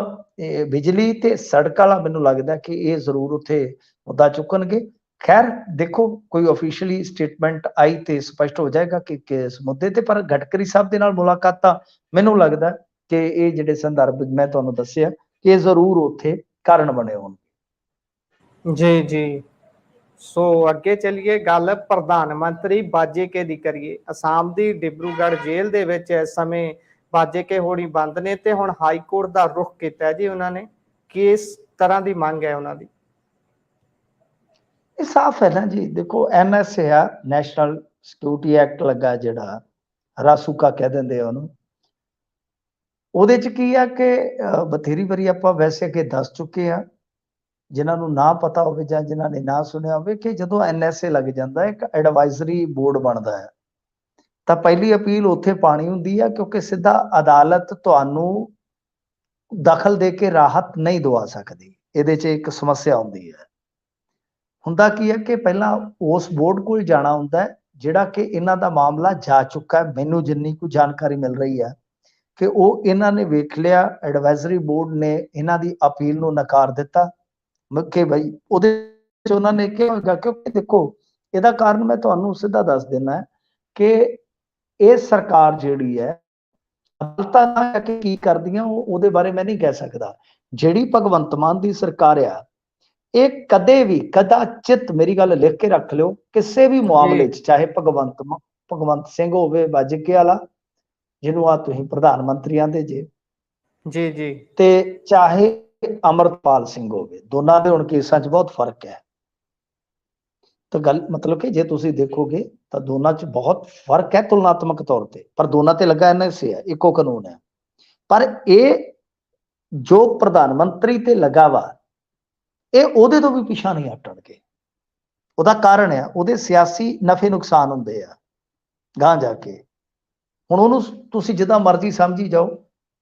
ਬਿਜਲੀ ਤੇ ਸੜਕ ਵਾਲਾ ਮੈਨੂੰ ਲੱਗਦਾ ਕਿ ਇਹ ਜ਼ਰੂਰ ਉੱਥੇ ਮੁੱਦਾ ਚੁੱਕਣਗੇ। ਖੈਰ ਦੇਖੋ, ਕੋਈ ਆਫੀਸ਼ੀਅਲੀ ਸਟੇਟਮੈਂਟ ਆਈ ਤੇ ਸਪਸ਼ਟ ਹੋ ਜਾਏਗਾ ਕਿ ਕਿਸ ਮੁੱਦੇ ਤੇ, ਪਰ ਗਡਕਰੀ ਸਾਹਿਬ ਦੇ ਨਾਲ ਮੁਲਾਕਾਤ ਤਾਂ ਮੈਨੂੰ ਲੱਗਦਾ ਕਿ ਇਹ ਜਿਹੜੇ ਸੰਦਰਭ ਮੈਂ ਤੁਹਾਨੂੰ ਦੱਸਿਆ ਕਿ ਜ਼ਰੂਰ ਉੱਥੇ ਕਾਰਨ ਬਣੇ ਹੋਣ। ਜੀ ਜੀ। ਸੋ ਅੱਗੇ ਚੱਲੀਏ, ਗੱਲ ਪ੍ਰਧਾਨ ਮੰਤਰੀ ਬਾਜੇਕੇ ਦੀ ਕਰੀਏ। ਅਸਾਮ ਦੀ ਡਿਬਰੂਗੜ੍ਹ ਜੇਲ੍ਹ ਦੇ ਵਿੱਚ ਇਸ ਸਮੇਂ ਬਾਜੇਕੇ ਹੋਣੀ ਬੰਦ ਨੇ ਤੇ ਹੁਣ ਹਾਈ ਕੋਰਟ ਦਾ ਰੁਖ ਕੀਤਾ ਜੀ ਉਹਨਾਂ ਨੇ। ਕਿਸ ਤਰ੍ਹਾਂ ਦੀ ਮੰਗ ਹੈ ਉਹਨਾਂ ਦੀ? ਇਹ ਸਾਫ਼ ਹੈ ਨਾ ਜੀ, ਦੇਖੋ NSA ਆ, ਨੈਸ਼ਨਲ ਸਿਕਿਉਰਿਟੀ ਐਕਟ ਲੱਗਾ ਜਿਹੜਾ, ਰਾਸੂਕਾ ਕਹਿ ਦਿੰਦੇ ਆ ਉਹਨੂੰ। ਉਹਦੇ ਚ ਕੀ ਆ ਕਿ ਬਥੇਰੀ ਵਾਰੀ ਆਪਾਂ ਵੈਸੇ ਅੱਗੇ ਦੱਸ ਚੁੱਕੇ ਆ, ਜਿਨ੍ਹਾਂ ਨੂੰ ਨਾ ਪਤਾ ਹੋਵੇ ਜਾਂ ਜਿਨ੍ਹਾਂ ਨੇ ਨਾ ਸੁਣਿਆ ਹੋਵੇ, ਕਿ ਜਦੋਂ NSA ਲੱਗ ਜਾਂਦਾ ਇੱਕ ਐਡਵਾਈਜ਼ਰੀ ਬੋਰਡ ਬਣਦਾ ਹੈ, ਤਾਂ ਪਹਿਲੀ ਅਪੀਲ ਉੱਥੇ ਪਾਣੀ ਹੁੰਦੀ ਆ, ਕਿਉਂਕਿ ਸਿੱਧਾ ਅਦਾਲਤ ਤੁਹਾਨੂੰ ਦਖਲ ਦੇ ਕੇ ਰਾਹਤ ਨਹੀਂ ਦਵਾ ਸਕਦੀ। ਇਹਦੇ 'ਚ ਇੱਕ ਸਮੱਸਿਆ ਆਉਂਦੀ ਹੈ। ਹੁੰਦਾ ਕੀ ਹੈ ਕਿ ਪਹਿਲਾਂ ਉਸ ਬੋਰਡ ਕੋਲ ਜਾਣਾ ਹੁੰਦਾ ਹੈ, ਜਿਹੜਾ ਕਿ ਇਹਨਾਂ ਦਾ ਮਾਮਲਾ ਜਾ ਚੁੱਕਾ ਹੈ। ਮੈਨੂੰ ਜਿੰਨੀ ਕੁ ਜਾਣਕਾਰੀ ਮਿਲ ਰਹੀ ਹੈ ਕਿ ਉਹ ਇਹਨਾਂ ਨੇ ਵੇਖ ਲਿਆ, ਐਡਵਾਈਜ਼ਰੀ ਬੋਰਡ ਨੇ ਇਹਨਾਂ ਦੀ ਅਪੀਲ ਨੂੰ ਨਕਾਰ ਦਿੱਤਾ ਕਿ ਬਈ ਉਹਦੇ 'ਚ ਉਹਨਾਂ ਨੇ ਕਿਹਾ ਹੋਗਾ, ਕਿਉਂਕਿ ਦੇਖੋ ਇਹਦਾ ਕਾਰਨ ਮੈਂ ਤੁਹਾਨੂੰ ਸਿੱਧਾ ਦੱਸ ਦਿੰਦਾ ਕਿ ਇਹ ਸਰਕਾਰ ਜਿਹੜੀ ਹੈ, ਅਦਾਲਤਾਂ ਕੀ ਕਰਦੀਆਂ ਉਹਦੇ ਬਾਰੇ ਮੈਂ ਨਹੀਂ ਕਹਿ ਸਕਦਾ। ਜਿਹੜੀ ਭਗਵੰਤ ਮਾਨ ਦੀ ਸਰਕਾਰ ਆ, ਇਹ ਕਦੇ ਵੀ ਕਦਾਚਿਤ, ਮੇਰੀ ਗੱਲ ਲਿਖ ਕੇ ਰੱਖ ਲਿਓ, ਕਿਸੇ ਵੀ ਮਾਮਲੇ 'ਚ, ਚਾਹੇ ਭਗਵੰਤ ਸਿੰਘ ਹੋਵੇ ਬਾਜੇਕੇ ਵਾਲਾ, ਜਿਹਨੂੰ ਆ ਤੁਸੀਂ ਪ੍ਰਧਾਨ ਮੰਤਰੀ ਆਂਦੇ ਜੇ, ਜੀ ਜੀ ਤੇ ਚਾਹੇ ਅਮਰਪਾਲ ਸਿੰਘ ਹੋਵੇ, ਦੋਨਾਂ ਦੇ ਹੁਣ ਕੇਸਾਂ 'ਚ ਬਹੁਤ ਫਰਕ ਹੈ। ਤਾਂ ਗੱਲ ਮਤਲਬ ਕਿ ਜੇ ਤੁਸੀਂ ਦੇਖੋਗੇ ਤਾਂ ਦੋਨਾਂ 'ਚ ਬਹੁਤ ਫਰਕ ਹੈ ਤੁਲਨਾਤਮਕ ਤੌਰ ਤੇ, ਪਰ ਦੋਨਾਂ ਤੇ ਲੱਗਾ NSA ਹੈ, ਇੱਕੋ ਕਾਨੂੰਨ ਹੈ। ਪਰ ਇਹ ਜੋ ਪ੍ਰਧਾਨ ਮੰਤਰੀ ਤੇ ਲੱਗਾ ਵਾ, ਇਹ ਉਹਦੇ ਤੋਂ ਵੀ ਪਿੱਛਾ ਨਹੀਂ ਹਟਣਗੇ। ਉਹਦਾ ਕਾਰਨ ਆ, ਉਹਦੇ ਸਿਆਸੀ ਨਫੇ ਨੁਕਸਾਨ ਹੁੰਦੇ ਆ ਗਾਂ ਜਾ ਕੇ। ਹੁਣ ਉਹਨੂੰ ਤੁਸੀਂ ਜਿੱਦਾਂ ਮਰਜ਼ੀ ਸਮਝੀ ਜਾਓ,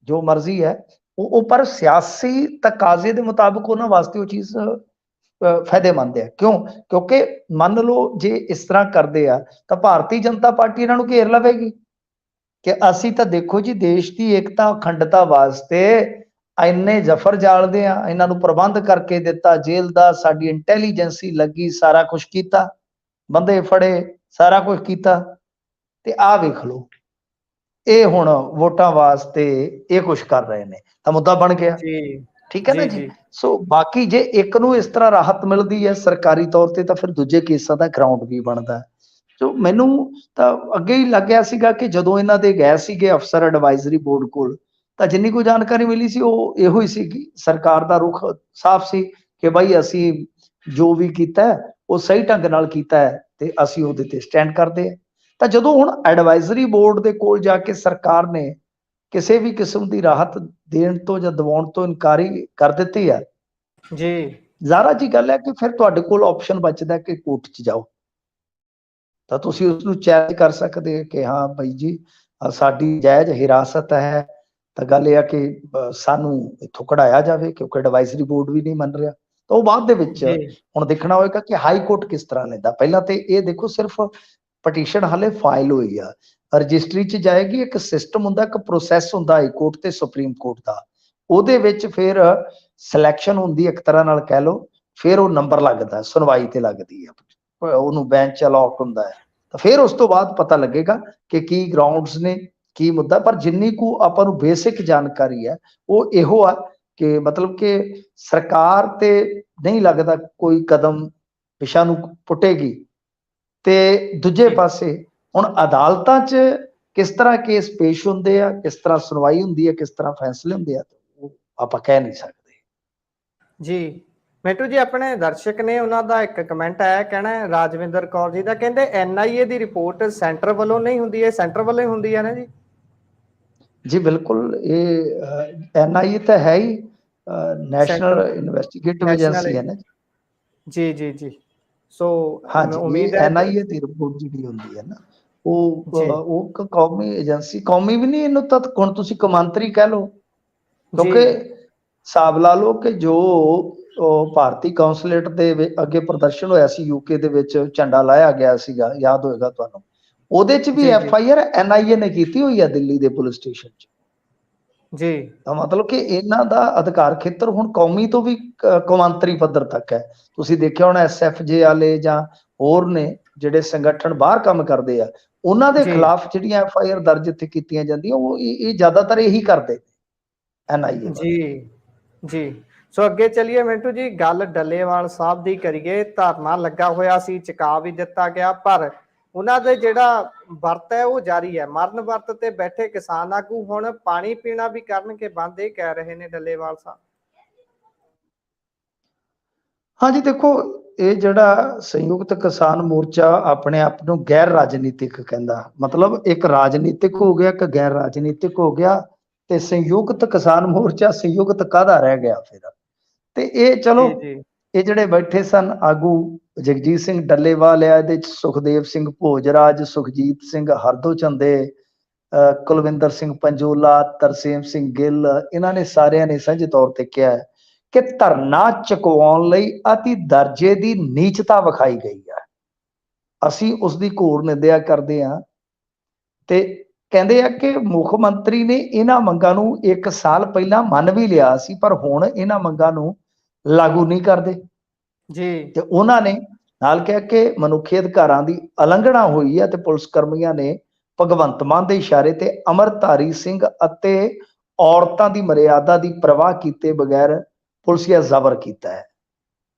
ਜੋ ਮਰਜ਼ੀ ਹੈ ਉਹ, ਪਰ ਸਿਆਸੀ ਤਕਾਜ਼ੇ ਦੇ ਮੁਤਾਬਕ ਉਹਨਾਂ ਵਾਸਤੇ ਉਹ ਚੀਜ਼ ਫਾਇਦੇਮੰਦ ਹੈ। ਕਿਉਂ? ਕਿਉਂਕਿ ਮੰਨ ਲਓ ਜੇ ਇਸ ਤਰ੍ਹਾਂ ਕਰਦੇ ਆ ਤਾਂ ਭਾਰਤੀ ਜਨਤਾ ਪਾਰਟੀ ਇਹਨਾਂ ਨੂੰ ਘੇਰ ਲਵੇਗੀ ਕਿ ਅਸੀਂ ਤਾਂ ਦੇਖੋ ਜੀ ਦੇਸ਼ ਦੀ ਏਕਤਾ ਅਖੰਡਤਾ ਵਾਸਤੇ ਇੰਨੇ ਜ਼ਫਰ ਜਾਲਦੇ ਆ, ਇਹਨਾਂ ਨੂੰ ਪ੍ਰਬੰਧ ਕਰਕੇ ਦਿੱਤਾ ਜੇਲ੍ਹ ਦਾ, ਸਾਡੀ ਇੰਟੈਲੀਜੈਂਸੀ ਲੱਗੀ, ਸਾਰਾ ਕੁਝ ਕੀਤਾ, ਬੰਦੇ ਫੜੇ, ਸਾਰਾ ਕੁਝ ਕੀਤਾ, ਤੇ ਆਹ ਵੇਖ ਲਓ ਇਹ ਹੁਣ ਵੋਟਾਂ ਵਾਸਤੇ ਇਹ ਕੁਝ ਕਰ ਰਹੇ ਨੇ, ਤਾਂ ਮੁੱਦਾ ਬਣ ਗਿਆ। ਜੀ ਠੀਕ ਹੈ ਨਾ ਜੀ ਜੀ। ਜੀ ਸੋ ਬਾਕੀ ਜੇ ਇੱਕ ਨੂੰ ਇਸ ਤਰ੍ਹਾਂ ਰਾਹਤ ਮਿਲਦੀ ਹੈ ਸਰਕਾਰੀ ਤੌਰ ਤੇ, ਤਾਂ ਫਿਰ ਦੂਜੇ ਕੇਸਾਂ ਦਾ ਗਰਾਊਂਡ ਵੀ ਬਣਦਾ। ਸੋ ਮੈਨੂੰ ਤਾਂ ਅੱਗੇ ਹੀ ਲੱਗਿਆ ਸੀਗਾ ਕਿ ਜਦੋਂ ਇਹਨਾਂ ਦੇ ਗਏ ਸੀਗੇ ਅਫਸਰ ਐਡਵਾਈਜ਼ਰੀ ਬੋਰਡ ਕੋਲ, ਤਾਂ ਜਿੰਨੀ ਕੋਈ ਜਾਣਕਾਰੀ ਮਿਲੀ ਸੀ ਉਹ ਇਹੋ ਹੀ ਸੀ ਕਿ ਸਰਕਾਰ ਦਾ ਰੁਖ ਸਾਫ਼ ਸੀ ਕਿ ਬਾਈ ਅਸੀਂ ਜੋ ਵੀ ਕੀਤਾ ਉਹ ਸਹੀ ਢੰਗ ਨਾਲ ਕੀਤਾ ਹੈ ਤੇ ਅਸੀਂ ਉਹਦੇ ਤੇ ਸਟੈਂਡ ਕਰਦੇ ਹਾਂ। ਤਾਂ ਜਦੋਂ ਹੁਣ ਐਡਵਾਈਜ਼ਰੀ ਬੋਰਡ ਦੇ ਕੋਲ ਜਾ ਕੇ ਸਰਕਾਰ ਨੇ ਕਿਸੇ ਵੀ ਕਿਸਮ ਦੀ ਰਾਹਤ ਦੇਣ ਤੋਂ ਜਾਂ ਦਿਵਾਉਣ ਤੋਂ ਇਨਕਾਰੀ ਕਰ ਦਿੱਤੀ ਆ, ਜੀ ਜ਼ਾਹਰਾ ਜੀ ਗੱਲ ਹੈ ਕਿ ਫਿਰ ਤੁਹਾਡੇ ਕੋਲ ਆਪਸ਼ਨ ਬਚਦਾ ਕਿ ਕੋਰਟ 'ਚ ਜਾਓ, ਤਾਂ ਤੁਸੀਂ ਉਸ ਨੂੰ ਚੈਲੰਜ ਕਰ ਸਕਦੇ ਕਿ ਹਾਂ ਭਾਈ ਜੀ ਸਾਡੀ ਜਾਇਜ਼ ਹਿਰਾਸਤ ਹੈ, ਤਾਂ ਗੱਲ ਇਹ ਆ ਕਿ ਸਾਨੂੰ ਇੱਥੋਂ ਕਢਾਇਆ ਜਾਵੇ, ਕਿਉਂਕਿ ਐਡਵਾਈਜ਼ਰੀ ਬੋਰਡ ਵੀ ਨਹੀਂ ਮੰਨ ਰਿਹਾ। ਤਾਂ ਉਹ ਬਾਅਦ ਦੇ ਵਿੱਚ ਜੀ ਹੁਣ ਦੇਖਣਾ ਹੋਏਗਾ ਕਿ ਹਾਈ ਕੋਰਟ ਕਿਸ ਤਰ੍ਹਾਂ ਲੈਂਦਾ। ਪਹਿਲਾਂ ਤੇ ਇਹ ਦੇਖੋ ਸਿਰਫ ਪਟੀਸ਼ਨ ਹਾਲੇ ਫਾਈਲ ਹੋਈ ਆ, ਰਜਿਸਟਰੀ 'ਚ ਜਾਏਗੀ, ਇੱਕ ਸਿਸਟਮ ਹੁੰਦਾ, ਇੱਕ ਪ੍ਰੋਸੈਸ ਹੁੰਦਾ ਹਾਈ ਕੋਰਟ ਤੇ ਸੁਪਰੀਮ ਕੋਰਟ ਦਾ, ਉਹਦੇ ਵਿੱਚ ਫਿਰ ਸਿਲੈਕਸ਼ਨ ਹੁੰਦੀ ਇੱਕ ਤਰ੍ਹਾਂ ਨਾਲ ਕਹਿ ਲਓ, ਫਿਰ ਉਹ ਨੰਬਰ ਲੱਗਦਾ, ਸੁਣਵਾਈ ਤੇ ਲੱਗਦੀ ਹੈ, ਉਹਨੂੰ ਬੈਂਚ ਅਲਾਟ ਹੁੰਦਾ ਹੈ, ਤਾਂ ਫਿਰ ਉਸ ਤੋਂ ਬਾਅਦ ਪਤਾ ਲੱਗੇਗਾ ਕਿ ਕੀ ਗਰਾਊਂਡਸ ਨੇ, ਕੀ ਮੁੱਦਾ। ਪਰ ਜਿੰਨੀ ਕੁ ਆਪਾਂ ਨੂੰ ਬੇਸਿਕ ਜਾਣਕਾਰੀ ਹੈ ਉਹ ਇਹੋ ਆ ਕਿ ਮਤਲਬ ਕਿ ਸਰਕਾਰ ਤੇ ਨਹੀਂ ਲੱਗਦਾ ਕੋਈ ਕਦਮ ਪਿਛਾ ਨੂੰ ਪੁੱਟੇਗੀ ਤੇ ਦੂਜੇ ਜੀ ਪਾਸੇ ਹੁਣ ਅਦਾਲਤਾਂ 'ਚ ਕਿਸ ਤਰ੍ਹਾਂ ਕੇਸ ਪੇਸ਼ ਹੁੰਦੇ ਆ, ਕਿਸ ਤਰ੍ਹਾਂ ਸੁਣਵਾਈ ਹੁੰਦੀ ਹੈ, ਕਿਸ ਤਰ੍ਹਾਂ ਫੈਸਲੇ ਹੁੰਦੇ ਆ, ਉਹ ਆਪਾਂ ਕਹਿ ਨਹੀਂ ਸਕਦੇ। ਜੀ ਮਿੰਟੂ ਜੀ, ਆਪਣੇ ਦਰਸ਼ਕ ਨੇ ਉਹਨਾਂ ਦਾ ਇੱਕ ਕਮੈਂਟ ਆਇਆ, ਕਹਿਣਾ ਹੈ ਰਾਜਵਿੰਦਰ ਕੌਰ ਜੀ ਦਾ, ਕਹਿੰਦੇ NIA ਦੀ ਰਿਪੋਰਟ ਸੈਂਟਰ ਵੱਲੋਂ ਨਹੀਂ ਹੁੰਦੀ, ਇਹ ਸੈਂਟਰ ਵੱਲੋਂ ਹੀ ਹੁੰਦੀ ਹੈ ਨਾ ਜੀ? ਜੀ ਬਿਲਕੁਲ, ਇਹ NIA ਤਾਂ ਹੈ ਹੀ, centre national investigative national agency ਹੈ ਨਾ। ਜੀ ਜੀ ਜੀ। ਸੋ ਹਾਂਜੀ, ਉਮੀਦ ਇਹ ਹੈ NIA ਦੀ ਰਿਪੋਰਟ ਜਿਹੜੀ ਹੁੰਦੀ ਹੈ ਨਾ, ਉਹ ਜੀ ਕੌਮੀ ਏਜੰਸੀ, ਕੌਮੀ ਵੀ ਨਹੀਂ, ਇਹਨੂੰ ਤਾਂ ਹੁਣ ਤੁਸੀਂ ਕੌਮਾਂਤਰੀ ਕਹਿ ਲਓ, ਜੀ ਕਿਉਂਕਿ ਹਿਸਾਬ ਲਾ ਲਓ ਕਿ ਜੋ ਉਹ ਭਾਰਤੀ ਕੌਂਸਲੇਟ ਦੇ ਅੱਗੇ ਪ੍ਰਦਰਸ਼ਨ ਹੋਇਆ ਸੀ UK ਦੇ ਵਿੱਚ, ਝੰਡਾ ਲਾਇਆ ਗਿਆ ਸੀਗਾ, ਯਾਦ ਹੋਏਗਾ ਤੁਹਾਨੂੰ, ਉਹਦੇ 'ਚ ਵੀ ਜੀ ਜੀ FIR NIA ਨੇ ਕੀਤੀ ਹੋਈ ਹੈ ਦਿੱਲੀ ਦੇ ਪੁਲਿਸ ਸਟੇਸ਼ਨ 'ਚ। ਜੀ ਤਾਂ ਮਤਲਬ ਕਿ ਇਹਨਾਂ ਦਾ ਅਧਿਕਾਰ ਖੇਤਰ ਹੁਣ ਕੌਮੀ ਤੋਂ ਵੀ ਕੌਮਾਂਤਰੀ ਪੱਧਰ ਤੱਕ ਹੈ। ਤੁਸੀਂ ਦੇਖਿਆ ਹੋਣਾ SFJ ਵਾਲੇ ਜਾਂ ਹੋਰ ਨੇ ਜਿਹੜੇ ਸੰਗਠਨ ਬਾਹਰ ਕੰਮ ਕਰਦੇ ਆ, ਉਹਨਾਂ ਦੇ ਜੀ ਖਿਲਾਫ ਜਿਹੜੀਆਂ FIR ਦਰਜ ਇੱਥੇ ਕੀਤੀਆਂ ਜਾਂਦੀਆਂ, ਉਹ ਇਹ ਜ਼ਿਆਦਾਤਰ ਇਹੀ ਕਰਦੇ NIA ਵਾਲੇ। ਜੀ ਜੀ। ਸੋ ਅੱਗੇ ਚੱਲੀਏ ਮਿੰਟੂ ਜੀ, ਗੱਲ ਡੱਲੇਵਾਲ ਸਾਹਿਬ ਦੀ ਕਰੀਏ। ਧਰਨਾ ਲੱਗਾ ਹੋਇਆ ਸੀ, ਚੁਕਾ ਵੀ ਦਿੱਤਾ ਗਿਆ, ਪਰ ਉਹਨਾਂ ਦੇ ਜਿਹੜਾ ਵਰਤ ਹੈ ਉਹ ਜਾਰੀ ਹੈ। ਮਰਨ ਵਰਤ ਤੇ ਬੈਠੇ ਕਿਸਾਨ ਆਗੂ ਹੁਣ ਪਾਣੀ ਪੀਣਾ ਵੀ ਕਰਨਗੇ ਬੰਦ, ਇਹ ਕਹਿ ਰਹੇ ਨੇ ਡੱਲੇਵਾਲ ਸਾਹਿਬ। ਹਾਂਜੀ ਦੇਖੋ, ਇਹ ਜਿਹੜਾ ਸੰਯੁਕਤ ਕਿਸਾਨ ਮੋਰਚਾ ਆਪਣੇ ਆਪ ਨੂੰ ਗੈਰ ਰਾਜਨੀਤਿਕ ਕਹਿੰਦਾ, ਮਤਲਬ ਇੱਕ ਰਾਜਨੀਤਿਕ ਹੋ ਗਿਆ, ਇੱਕ ਗੈਰ ਰਾਜਨੀਤਿਕ ਹੋ ਗਿਆ, ਤੇ ਸੰਯੁਕਤ ਕਿਸਾਨ ਮੋਰਚਾ ਸੰਯੁਕਤ ਕਾਹਦਾ ਰਹਿ ਗਿਆ ਫਿਰ? ਤੇ ਇਹ ਚਲੋ, ਜੀ ਜੀ ਇਹ ਜਿਹੜੇ ਬੈਠੇ ਸਨ ਆਗੂ, ਜਗਜੀਤ ਸਿੰਘ ਡੱਲੇਵਾਲ ਆ, ਇਹਦੇ 'ਚ ਸੁਖਦੇਵ ਸਿੰਘ ਭੋਜਰਾਜ, ਸੁਖਜੀਤ ਸਿੰਘ ਹਰਦੋਚੰਦੇ, ਕੁਲਵਿੰਦਰ ਸਿੰਘ ਪੰਜੋਲਾ, ਤਰਸੇਮ ਸਿੰਘ ਗਿੱਲ, ਇਹਨਾਂ ਨੇ ਸਾਰਿਆਂ ਨੇ ਸਾਂਝੇ ਤੌਰ ਤੇ ਕਿਹਾ ਕਿ ਧਰਨਾ ਚੁਕਵਾਉਣ ਲਈ ਅਤੀ ਦਰਜੇ ਦੀ ਨੀਚਤਾ ਵਿਖਾਈ ਗਈ ਹੈ। ਅਸੀਂ ਉਸ ਦੀ ਘੋਰ ਨਿੰਦਿਆ ਕਰਦੇ ਹਾਂ, ਤੇ ਕਹਿੰਦੇ ਆ ਕਿ ਮੁੱਖ ਮੰਤਰੀ ਨੇ ਇਹਨਾਂ ਮੰਗਾਂ ਨੂੰ 1 ਸਾਲ ਪਹਿਲਾਂ ਮੰਨ ਵੀ ਲਿਆ ਸੀ, ਪਰ ਹੁਣ ਇਹਨਾਂ ਮੰਗਾਂ ਨੂੰ ਲਾਗੂ ਨਹੀਂ ਕਰਦੇ। ਜੀ ਤੇ ਉਹਨਾਂ ਨੇ ਨਾਲ ਕਿਹਾ ਕਿ ਮਨੁੱਖੀ ਅਧਿਕਾਰਾਂ ਦੀ ਉਲੰਘਣਾ ਹੋਈ ਹੈ, ਤੇ ਪੁਲਿਸ ਕਰਮੀਆਂ ਨੇ ਭਗਵੰਤ ਮਾਨ ਦੇ ਇਸ਼ਾਰੇ ਤੇ ਅਮਰਧਾਰੀ ਸਿੰਘ ਅਤੇ ਔਰਤਾਂ ਦੀ ਮਰਿਆਦਾ ਦੀ ਪਰਵਾਹ ਕੀਤੇ ਬਗੈਰ ਪੁਲਿਸੀਆ ਜ਼ਬਰ ਕੀਤਾ ਹੈ।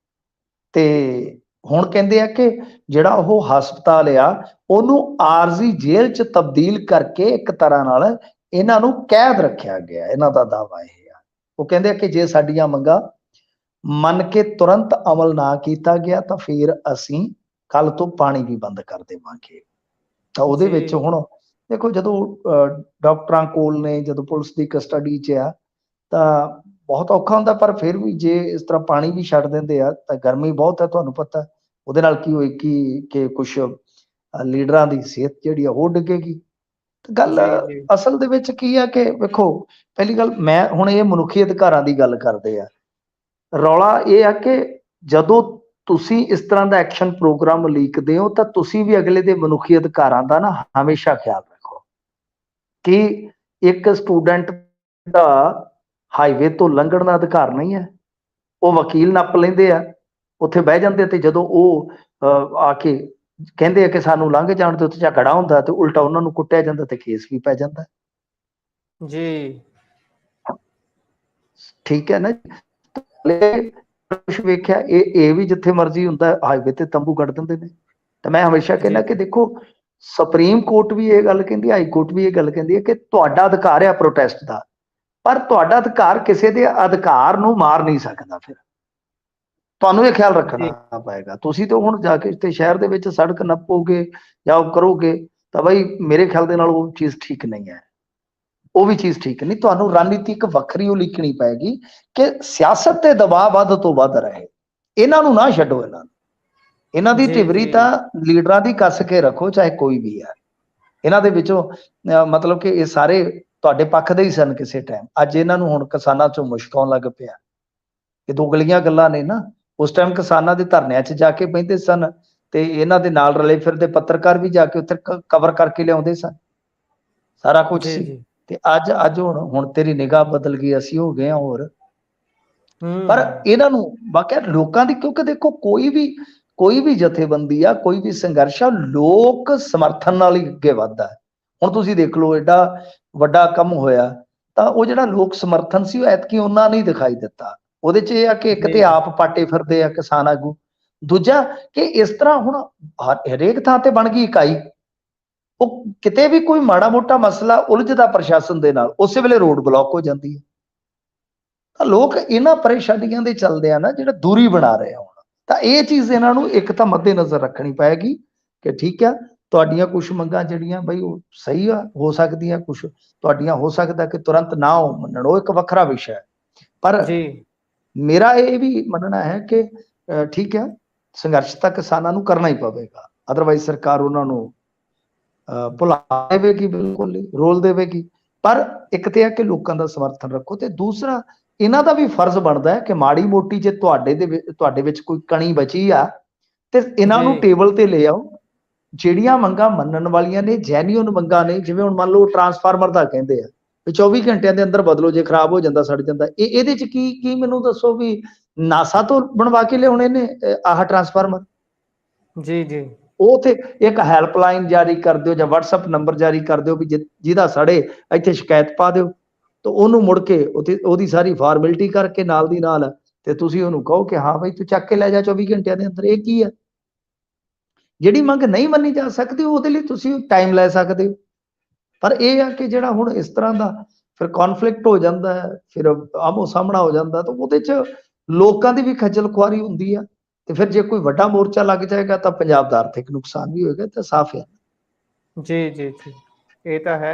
ਤੇ ਹੁਣ ਕਹਿੰਦੇ ਆ ਕਿ ਜਿਹੜਾ ਉਹ ਹਸਪਤਾਲ ਆ, ਉਹਨੂੰ ਆਰਜ਼ੀ ਜੇਲ੍ਹ 'ਚ ਤਬਦੀਲ ਕਰਕੇ ਇੱਕ ਤਰ੍ਹਾਂ ਨਾਲ ਇਹਨਾਂ ਨੂੰ ਕੈਦ ਰੱਖਿਆ ਗਿਆ। ਇਹਨਾਂ ਦਾ ਦਾਅਵਾ ਇਹ ਆ, ਉਹ ਕਹਿੰਦੇ ਆ ਕਿ ਜੇ ਸਾਡੀਆਂ ਮੰਗਾਂ ਮੰਨ ਕੇ ਤੁਰੰਤ ਅਮਲ ਨਾ ਕੀਤਾ ਗਿਆ ਤਾਂ ਫਿਰ ਅਸੀਂ ਕੱਲ ਤੋਂ ਪਾਣੀ ਵੀ ਬੰਦ ਕਰ ਦੇਵਾਂਗੇ। ਤਾਂ ਉਹਦੇ ਵਿੱਚ ਹੁਣ ਦੇਖੋ, ਜਦੋਂ ਡਾਕਟਰਾਂ ਕੋਲ ਨੇ, ਜਦੋਂ ਪੁਲਿਸ ਦੀ ਕਸਟਡੀ 'ਚ ਆ, ਤਾਂ ਬਹੁਤ ਔਖਾ ਹੁੰਦਾ, ਪਰ ਫਿਰ ਵੀ ਜੇ ਇਸ ਤਰ੍ਹਾਂ ਪਾਣੀ ਵੀ ਛੱਡ ਦਿੰਦੇ ਆ ਤਾਂ ਗਰਮੀ ਬਹੁਤ ਹੈ, ਤੁਹਾਨੂੰ ਪਤਾ, ਉਹਦੇ ਨਾਲ ਕੀ ਹੋਏਗੀ ਕਿ ਕੁਛ ਲੀਡਰਾਂ ਦੀ ਸਿਹਤ ਜਿਹੜੀ ਆ ਉਹ ਡਿੱਗੇਗੀ। ਤੇ ਗੱਲ ਜੀ ਜੀ ਅਸਲ ਦੇ ਵਿੱਚ ਕੀ ਆ ਕਿ ਵੇਖੋ, ਪਹਿਲੀ ਗੱਲ, ਮੈਂ ਹੁਣ ਇਹ ਮਨੁੱਖੀ ਅਧਿਕਾਰਾਂ ਦੀ ਗੱਲ ਕਰਦੇ ਆ, ਰੌਲਾ ਇਹ ਆ ਕਿ ਜਦੋਂ ਤੁਸੀਂ ਇਸ ਤਰ੍ਹਾਂ ਦਾ ਐਕਸ਼ਨ ਪ੍ਰੋਗਰਾਮ ਲੀਕਦੇ ਹੋ, ਤਾਂ ਤੁਸੀਂ ਵੀ ਅਗਲੇ ਦੇ ਮਨੁੱਖੀ ਅਧਿਕਾਰਾਂ ਦਾ ਨਾ ਹਮੇਸ਼ਾ ਖਿਆਲ ਰੱਖੋ ਕਿ ਇੱਕ ਸਟੂਡੈਂਟ ਦਾ ਹਾਈਵੇ ਤੋਂ ਲੰਘਣ ਦਾ ਅਧਿਕਾਰ ਨਹੀਂ ਹੈ। ਉਹ ਵਕੀਲ ਨੱਪ ਲੈਂਦੇ ਆ, ਉੱਥੇ ਬਹਿ ਜਾਂਦੇ, ਤੇ ਜਦੋਂ ਉਹ ਆ ਕੇ ਕਹਿੰਦੇ ਆ ਕਿ ਸਾਨੂੰ ਲੰਘ ਜਾਣ ਤੇ ਉੱਥੇ ਝਗੜਾ ਹੁੰਦਾ, ਤੇ ਉਲਟਾ ਉਹਨਾਂ ਨੂੰ ਕੁੱਟਿਆ ਜਾਂਦਾ ਤੇ ਕੇਸ ਵੀ ਪੈ ਜਾਂਦਾ। ਜੀ ਠੀਕ ਹੈ ਨਾ? ਕੁਛ ਵੇਖਿਆ, ਇਹ ਵੀ ਜਿੱਥੇ ਮਰਜ਼ੀ ਹੁੰਦਾ ਹਾਈਵੇ ਤੇ ਤੰਬੂ ਕੱਢ ਦਿੰਦੇ ਨੇ। ਤਾਂ ਮੈਂ ਹਮੇਸ਼ਾ ਕਹਿੰਦਾ ਕਿ ਦੇਖੋ, ਸੁਪਰੀਮ ਕੋਰਟ ਵੀ ਇਹ ਗੱਲ ਕਹਿੰਦੀ, ਹਾਈ ਕੋਰਟ ਵੀ ਇਹ ਗੱਲ ਕਹਿੰਦੀ ਹੈ ਕਿ ਤੁਹਾਡਾ ਅਧਿਕਾਰ ਹੈ ਪ੍ਰੋਟੈਸਟ ਦਾ, ਪਰ ਤੁਹਾਡਾ ਅਧਿਕਾਰ ਕਿਸੇ ਦੇ ਅਧਿਕਾਰ ਨੂੰ ਮਾਰ ਨਹੀਂ ਸਕਦਾ। ਫਿਰ ਤੁਹਾਨੂੰ ਇਹ ਖਿਆਲ ਰੱਖਣਾ ਪਏਗਾ। ਤੁਸੀਂ ਤਾਂ ਹੁਣ ਜਾ ਕੇ ਤੇ ਸ਼ਹਿਰ ਦੇ ਵਿੱਚ ਸੜਕ ਨੱਪੋਗੇ ਜਾਂ ਉਹ ਕਰੋਗੇ, ਤਾਂ ਬਈ ਮੇਰੇ ਖਿਆਲ ਦੇ ਨਾਲ ਉਹ ਚੀਜ਼ ਠੀਕ ਨਹੀਂ ਹੈ। ਉਹ ਵੀ ਚੀਜ਼ ਠੀਕ ਨਹੀਂ। ਤੁਹਾਨੂੰ ਰਣਨੀਤੀ ਇੱਕ ਵੱਖਰੀ ਉਲੀਕਣੀ ਪਏਗੀ ਕਿ ਸਿਆਸਤ ਤੇ ਦਬਾਅ ਵੱਧ ਤੋਂ ਵੱਧ ਰਹੇ। ਇਹਨਾਂ ਨੂੰ ਨਾ ਛੱਡੋ, ਇਹਨਾਂ ਦੀ ਟਿਵਰੀ ਤਾਂ ਲੀਡਰਾਂ ਦੀ ਕੱਸ ਕੇ ਰੱਖੋ, ਚਾਹੇ ਕੋਈ ਵੀ ਹੈ। ਇਹਨਾਂ ਦੇ ਵਿੱਚੋਂ ਮਤਲਬ ਕਿ ਇਹ ਸਾਰੇ ਤੁਹਾਡੇ ਪੱਖ ਦੇ ਹੀ ਸਨ ਕਿਸੇ ਟਾਈਮ। ਅੱਜ ਇਹਨਾਂ ਨੂੰ ਹੁਣ ਕਿਸਾਨਾਂ ਚੋਂ ਮੁਸ਼ਕ ਆਉਣ ਲੱਗ ਪਿਆ। ਇਹ ਦੋਗਲੀਆਂ ਗੱਲਾਂ ਨੇ ਨਾ। ਉਸ ਟਾਈਮ ਕਿਸਾਨਾਂ ਦੇ ਧਰਨਿਆਂ 'ਚ ਜਾ ਕੇ ਬਹਿੰਦੇ ਸਨ, ਤੇ ਇਹਨਾਂ ਦੇ ਨਾਲ ਰਲੇ ਫਿਰਦੇ ਪੱਤਰਕਾਰ ਵੀ ਜਾ ਕੇ ਉੱਥੇ ਕਵਰ ਕਰਕੇ ਲਿਆਉਂਦੇ ਸਨ, ਸਾਰਾ ਕੁਝ ਸੀ। ਤੇ ਅੱਜ ਹੁਣ ਤੇਰੀ ਨਿਗਾਹ ਬਦਲ ਗਈ, ਅਸੀਂ ਹੋ ਗਏ ਹਾਂ ਹੋਰ। ਪਰ ਇਹਨਾਂ ਨੂੰ ਵਾਕਿਆ ਲੋਕਾਂ ਦੀ, ਕਿਉਂਕਿ ਦੇਖੋ ਕੋਈ ਵੀ ਜਥੇਬੰਦੀ ਆ, ਕੋਈ ਵੀ ਸੰਘਰਸ਼ ਆ, ਲੋਕ ਸਮਰਥਨ ਨਾਲ ਹੀ ਅੱਗੇ ਵੱਧਦਾ। ਹੁਣ ਤੁਸੀਂ ਦੇਖ ਲਓ, ਐਡਾ ਵੱਡਾ ਕੰਮ ਹੋਇਆ, ਤਾਂ ਉਹ ਜਿਹੜਾ ਲੋਕ ਸਮਰਥਨ ਸੀ ਉਹ ਐਤਕੀ ਉਹਨਾਂ ਨੇ ਦਿਖਾਈ ਦਿੱਤਾ। ਉਹਦੇ 'ਚ ਇਹ ਆ ਕਿ ਇੱਕ ਤੇ ਆਪ ਪਾਟੇ ਫਿਰਦੇ ਆ ਕਿਸਾਨ ਆਗੂ, ਦੂਜਾ ਕਿ ਇਸ ਤਰ੍ਹਾਂ ਹੁਣ ਹਰੇਕ ਥਾਂ ਤੇ ਬਣ ਗਈ ਇਕਾਈ, ਉਹ ਕਿਤੇ ਵੀ ਕੋਈ ਮਾੜਾ ਮੋਟਾ ਮਸਲਾ ਉਲਝਦਾ ਪ੍ਰਸ਼ਾਸਨ ਦੇ ਨਾਲ, ਉਸੇ ਵੇਲੇ ਰੋਡ ਬਲੌਕ ਹੋ ਜਾਂਦੀ ਹੈ। ਤਾਂ ਲੋਕ ਇਹਨਾਂ ਪਰੇਸ਼ਾਨੀਆਂ ਦੇ ਚੱਲਦੇ ਆ ਨਾ ਜਿਹੜਾ ਦੂਰੀ ਬਣਾ ਰਹੇ ਹੁਣ, ਤਾਂ ਇਹ ਚੀਜ਼ ਇਹਨਾਂ ਨੂੰ ਇੱਕ ਤਾਂ ਮੱਦੇ ਨਜ਼ਰ ਰੱਖਣੀ ਪਏਗੀ ਕਿ ਠੀਕ ਆ ਤੁਹਾਡੀਆਂ ਕੁਝ ਮੰਗਾਂ ਜਿਹੜੀਆਂ ਬਈ ਉਹ ਸਹੀ ਆ, ਹੋ ਸਕਦੀਆਂ, ਕੁਝ ਤੁਹਾਡੀਆਂ ਹੋ ਸਕਦਾ ਕਿ ਤੁਰੰਤ ਨਾ ਹੋ ਮੰਨਣ, ਉਹ ਇੱਕ ਵੱਖਰਾ ਵਿਸ਼ਾ ਹੈ। ਪਰ ਜੀ ਮੇਰਾ ਇਹ ਵੀ ਮੰਨਣਾ ਹੈ ਕਿ ਠੀਕ ਹੈ ਸੰਘਰਸ਼ ਤਾਂ ਕਿਸਾਨਾਂ ਨੂੰ ਕਰਨਾ ਹੀ ਪਵੇਗਾ, ਅਦਰਵਾਈਜ਼ ਸਰਕਾਰ ਉਹਨਾਂ ਨੂੰ ਭੁਲਾ ਦੇਵੇਗੀ, ਬਿਲਕੁਲ ਹੀ ਰੋਲ ਦੇਵੇਗੀ। ਪਰ ਇੱਕ ਤੇ ਹੈ ਕਿ ਲੋਕਾਂ ਦਾ ਸਮਰਥਨ ਰੱਖੋ, ਤੇ ਦੂਸਰਾ ਇਹਨਾਂ ਦਾ ਵੀ ਫਰਜ਼ ਬਣਦਾ ਹੈ ਕਿ ਮਾੜੀ ਮੋਟੀ ਜੇ ਤੁਹਾਡੇ ਵਿੱਚ ਕੋਈ ਕਣੀ ਬਚੀ ਆ ਤੇ ਇਹਨਾਂ ਨੂੰ ਜੀ ਟੇਬਲ ਤੇ ਲੈ ਆਓ। ਜਿਹੜੀਆਂ ਮੰਗਾਂ ਮੰਨਣ ਵਾਲੀਆਂ ਨੇ, ਜੈਨੂਅਨ ਮੰਗਾਂ ਨੇ, ਜਿਵੇਂ ਹੁਣ ਮੰਨ ਲਓ ਟਰਾਂਸਫਾਰਮਰ ਦਾ ਕਹਿੰਦੇ ਆ ਵੀ 24 ਘੰਟਿਆਂ ਦੇ ਅੰਦਰ ਬਦਲੋ, ਜੇ ਖਰਾਬ ਹੋ ਜਾਂਦਾ ਸੜ ਜਾਂਦਾ, ਇਹਦੇ ਚ ਕੀ ਮੈਨੂੰ ਦੱਸੋ ਵੀ ਨਾਸਾ ਤੋਂ ਬਣਵਾ ਕੇ ਲਿਆਉਣੇ ਨੇ ਆਹ ਟਰਾਂਸਫਾਰਮਰ? ਜੀ ਜੀ ਉਹ ਤੇ ਇੱਕ ਹੈਲਪਲਾਈਨ ਜਾਰੀ ਕਰ ਦਿਓ ਜਾਂ WhatsApp ਨੰਬਰ ਜਾਰੀ ਕਰ ਦਿਓ ਵੀ ਜਿਹਦਾ ਸੜੇ ਇੱਥੇ ਸ਼ਿਕਾਇਤ ਪਾ ਦਿਓ, ਤੇ ਉਹਨੂੰ ਮੁੜ ਕੇ ਉਹਦੀ ਸਾਰੀ ਫਾਰਮੈਲਿਟੀ ਕਰਕੇ ਨਾਲ ਦੀ ਨਾਲ ਤੇ ਤੁਸੀਂ ਉਹਨੂੰ ਕਹੋ ਕਿ ਹਾਂ ਬਈ ਤੂੰ ਚੱਕ ਕੇ ਲੈ ਜਾ 24 ਘੰਟਿਆਂ ਦੇ ਅੰਦਰ। ਇਹ ਕੀ ਹੈ? ਜਿਹੜੀ ਮੰਗ ਨਹੀਂ ਮੰਨੀ ਜਾ ਸਕਦੀ ਉਹਦੇ ਲਈ ਤੁਸੀਂ ਟਾਈਮ ਲੈ ਸਕਦੇ ਹੋ। ਪਰ ਇਹ ਆ ਕਿ ਜਿਹੜਾ ਹੁਣ ਇਸ ਤਰ੍ਹਾਂ ਦਾ ਫਿਰ ਕੌਨਫਲਿਕਟ ਹੋ ਜਾਂਦਾ ਹੈ, ਫਿਰ ਆਮੋ ਸਾਹਮਣਾ ਹੋ ਜਾਂਦਾ, ਤਾਂ ਉਹਦੇ ਚ ਲੋਕਾਂ ਦੀ ਵੀ ਖੱਜਲ ਖੁਆਰੀ ਹੁੰਦੀ ਆ, ਤੇ ਫਿਰ ਜੇ ਕੋਈ ਵੱਡਾ ਮੋਰਚਾ ਲੱਗ ਜਾਏਗਾ ਤਾਂ ਪੰਜਾਬ ਦਾ ਆਰਥਿਕ ਨੁਕਸਾਨ ਵੀ ਹੋਏਗਾ, ਤਾਂ ਸਾਫ਼ ਹੈ। ਜੀ ਜੀ ਜੀ ਇਹ ਤਾਂ ਹੈ।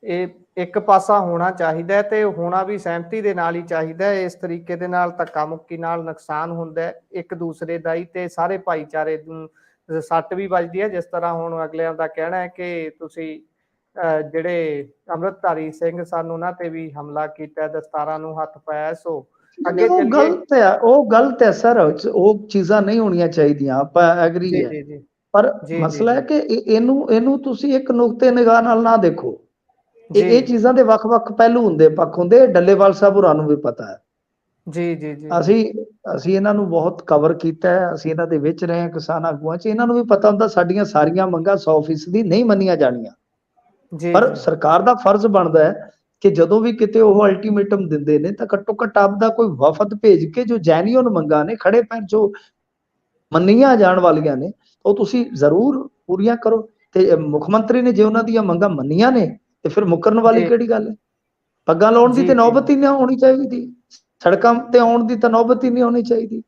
ਇਹ ਇੱਕ ਪਾਸਾ ਹੋਣਾ ਚਾਹੀਦਾ ਤੇ ਹੋਣਾ ਵੀ ਸਹਿਮਤੀ ਦੇ ਨਾਲ ਹੀ ਚਾਹੀਦਾ। ਇਸ ਤਰੀਕੇ ਦੇ ਨਾਲ ਧੱਕਾ ਮੁੱਕੀ ਨਾਲ ਨੁਕਸਾਨ ਹੁੰਦਾ ਇੱਕ ਦੂਸਰੇ ਦਾ ਹੀ, ਤੇ ਸਾਰੇ ਭਾਈਚਾਰੇ ਨੂੰ ਸੱਟ ਵੀ ਵੱਜਦੀ ਹੈ। ਜਿਸ ਤਰ੍ਹਾਂ ਹੁਣ ਅਗਲਿਆਂ ਦਾ ਕਹਿਣਾ ਹੈ ਕਿ ਤੁਸੀਂ ਜਿਹੜੇ ਅੰਮ੍ਰਿਤਧਾਰੀ ਸਿੰਘ ਸਨ ਉਹਨਾਂ ਤੇ ਵੀ ਹਮਲਾ ਕੀਤਾ, ਦਸਤਾਰਾਂ ਨੂੰ ਹੱਥ ਪਾਇਆ। ਸੋ ਅੱਗੇ ਉਹ ਚੱਲੀਏ। ਗਲਤ ਹੈ, ਉਹ ਗਲਤ ਹੈ ਸਰ, ਉਹ ਚੀਜ਼ਾਂ ਨਹੀਂ ਹੋਣੀਆਂ ਚਾਹੀਦੀਆਂ, ਆਪਾਂ ਐਗਰੀ ਜੀ ਹੈ। ਜੀ ਜੀ ਪਰ ਜੀ ਜੀ ਮਸਲਾ ਹੈ ਜੀ ਕਿ ਇਹਨੂੰ ਤੁਸੀਂ ਇੱਕ ਨੁਕਤੇ ਨਿਗਾਹ ਨਾਲ ਨਾ ਦੇਖੋ। ਇਹ ਜੀ ਚੀਜ਼ਾਂ ਦੇ ਵੱਖ-ਵੱਖ ਪਹਿਲੂ ਹੁੰਦੇ, ਪੱਖ ਹੁੰਦੇ। ਡੱਲੇਵਾਲ ਸਾਹਿਬ ਹੋਰਾਂ ਨੂੰ ਵੀ ਪਤਾ ਹੈ। ਜੀ ਜੀ ਜੀ ਜੀ ਅਸੀਂ ਇਹਨਾਂ ਨੂੰ ਬਹੁਤ ਕਵਰ ਕੀਤਾ ਹੈ, ਅਸੀਂ ਇਹਨਾਂ ਦੇ ਵਿੱਚ ਰਹੇ ਹਾਂ ਕਿਸਾਨ ਆਗੂਆਂ 'ਚ। ਇਹਨਾਂ ਨੂੰ ਵੀ ਪਤਾ ਹੁੰਦਾ ਸਾਡੀਆਂ ਸਾਰੀਆਂ ਮੰਗਾਂ 100% ਨਹੀਂ ਮੰਨੀਆਂ ਜਾਣੀਆਂ। ਜੀ ਪਰ ਜੀ ਸਰਕਾਰ ਦਾ ਫਰਜ਼ ਬਣਦਾ ਹੈ ਕਿ ਜਦੋਂ ਵੀ ਕਿਤੇ ਉਹ ਅਲਟੀਮੇਟਮ ਦਿੰਦੇ ਨੇ ਤਾਂ ਘੱਟੋ ਘੱਟ ਆਪਦਾ ਕੋਈ ਵਫਦ ਭੇਜ ਕੇ ਜੋ ਜੈਨੂਅਨ ਮੰਗਾਂ ਨੇ, ਖੜੇ ਪੈਰ ਜੋ ਮੰਨੀਆਂ ਜਾਣ ਵਾਲੀਆਂ ਨੇ, ਉਹ ਤੁਸੀਂ ਜ਼ਰੂਰ ਪੂਰੀਆਂ ਕਰੋ। ਤੇ ਮੁੱਖ ਮੰਤਰੀ ਨੇ ਜੇ ਉਹਨਾਂ ਦੀਆਂ ਮੰਗਾਂ ਮੰਨੀਆਂ ਨੇ ਤੇ ਫਿਰ ਮੁੱਕਰਨ ਵਾਲੀ ਜੀ ਕਿਹੜੀ ਗੱਲ ਹੈ? ਪੱਗਾਂ ਲਾਉਣ ਦੀ ਜੀ ਤੇ ਜੀ ਨੌਬਤ ਹੀ ਨਹੀਂ ਹੋਣੀ ਚਾਹੀਦੀ, ਸੜਕਾਂ ਤੇ ਆਉਣ ਦੀ ਤਾਂ ਨੌਬਤ ਹੀ ਨਹੀਂ ਹੋਣੀ ਚਾਹੀਦੀ।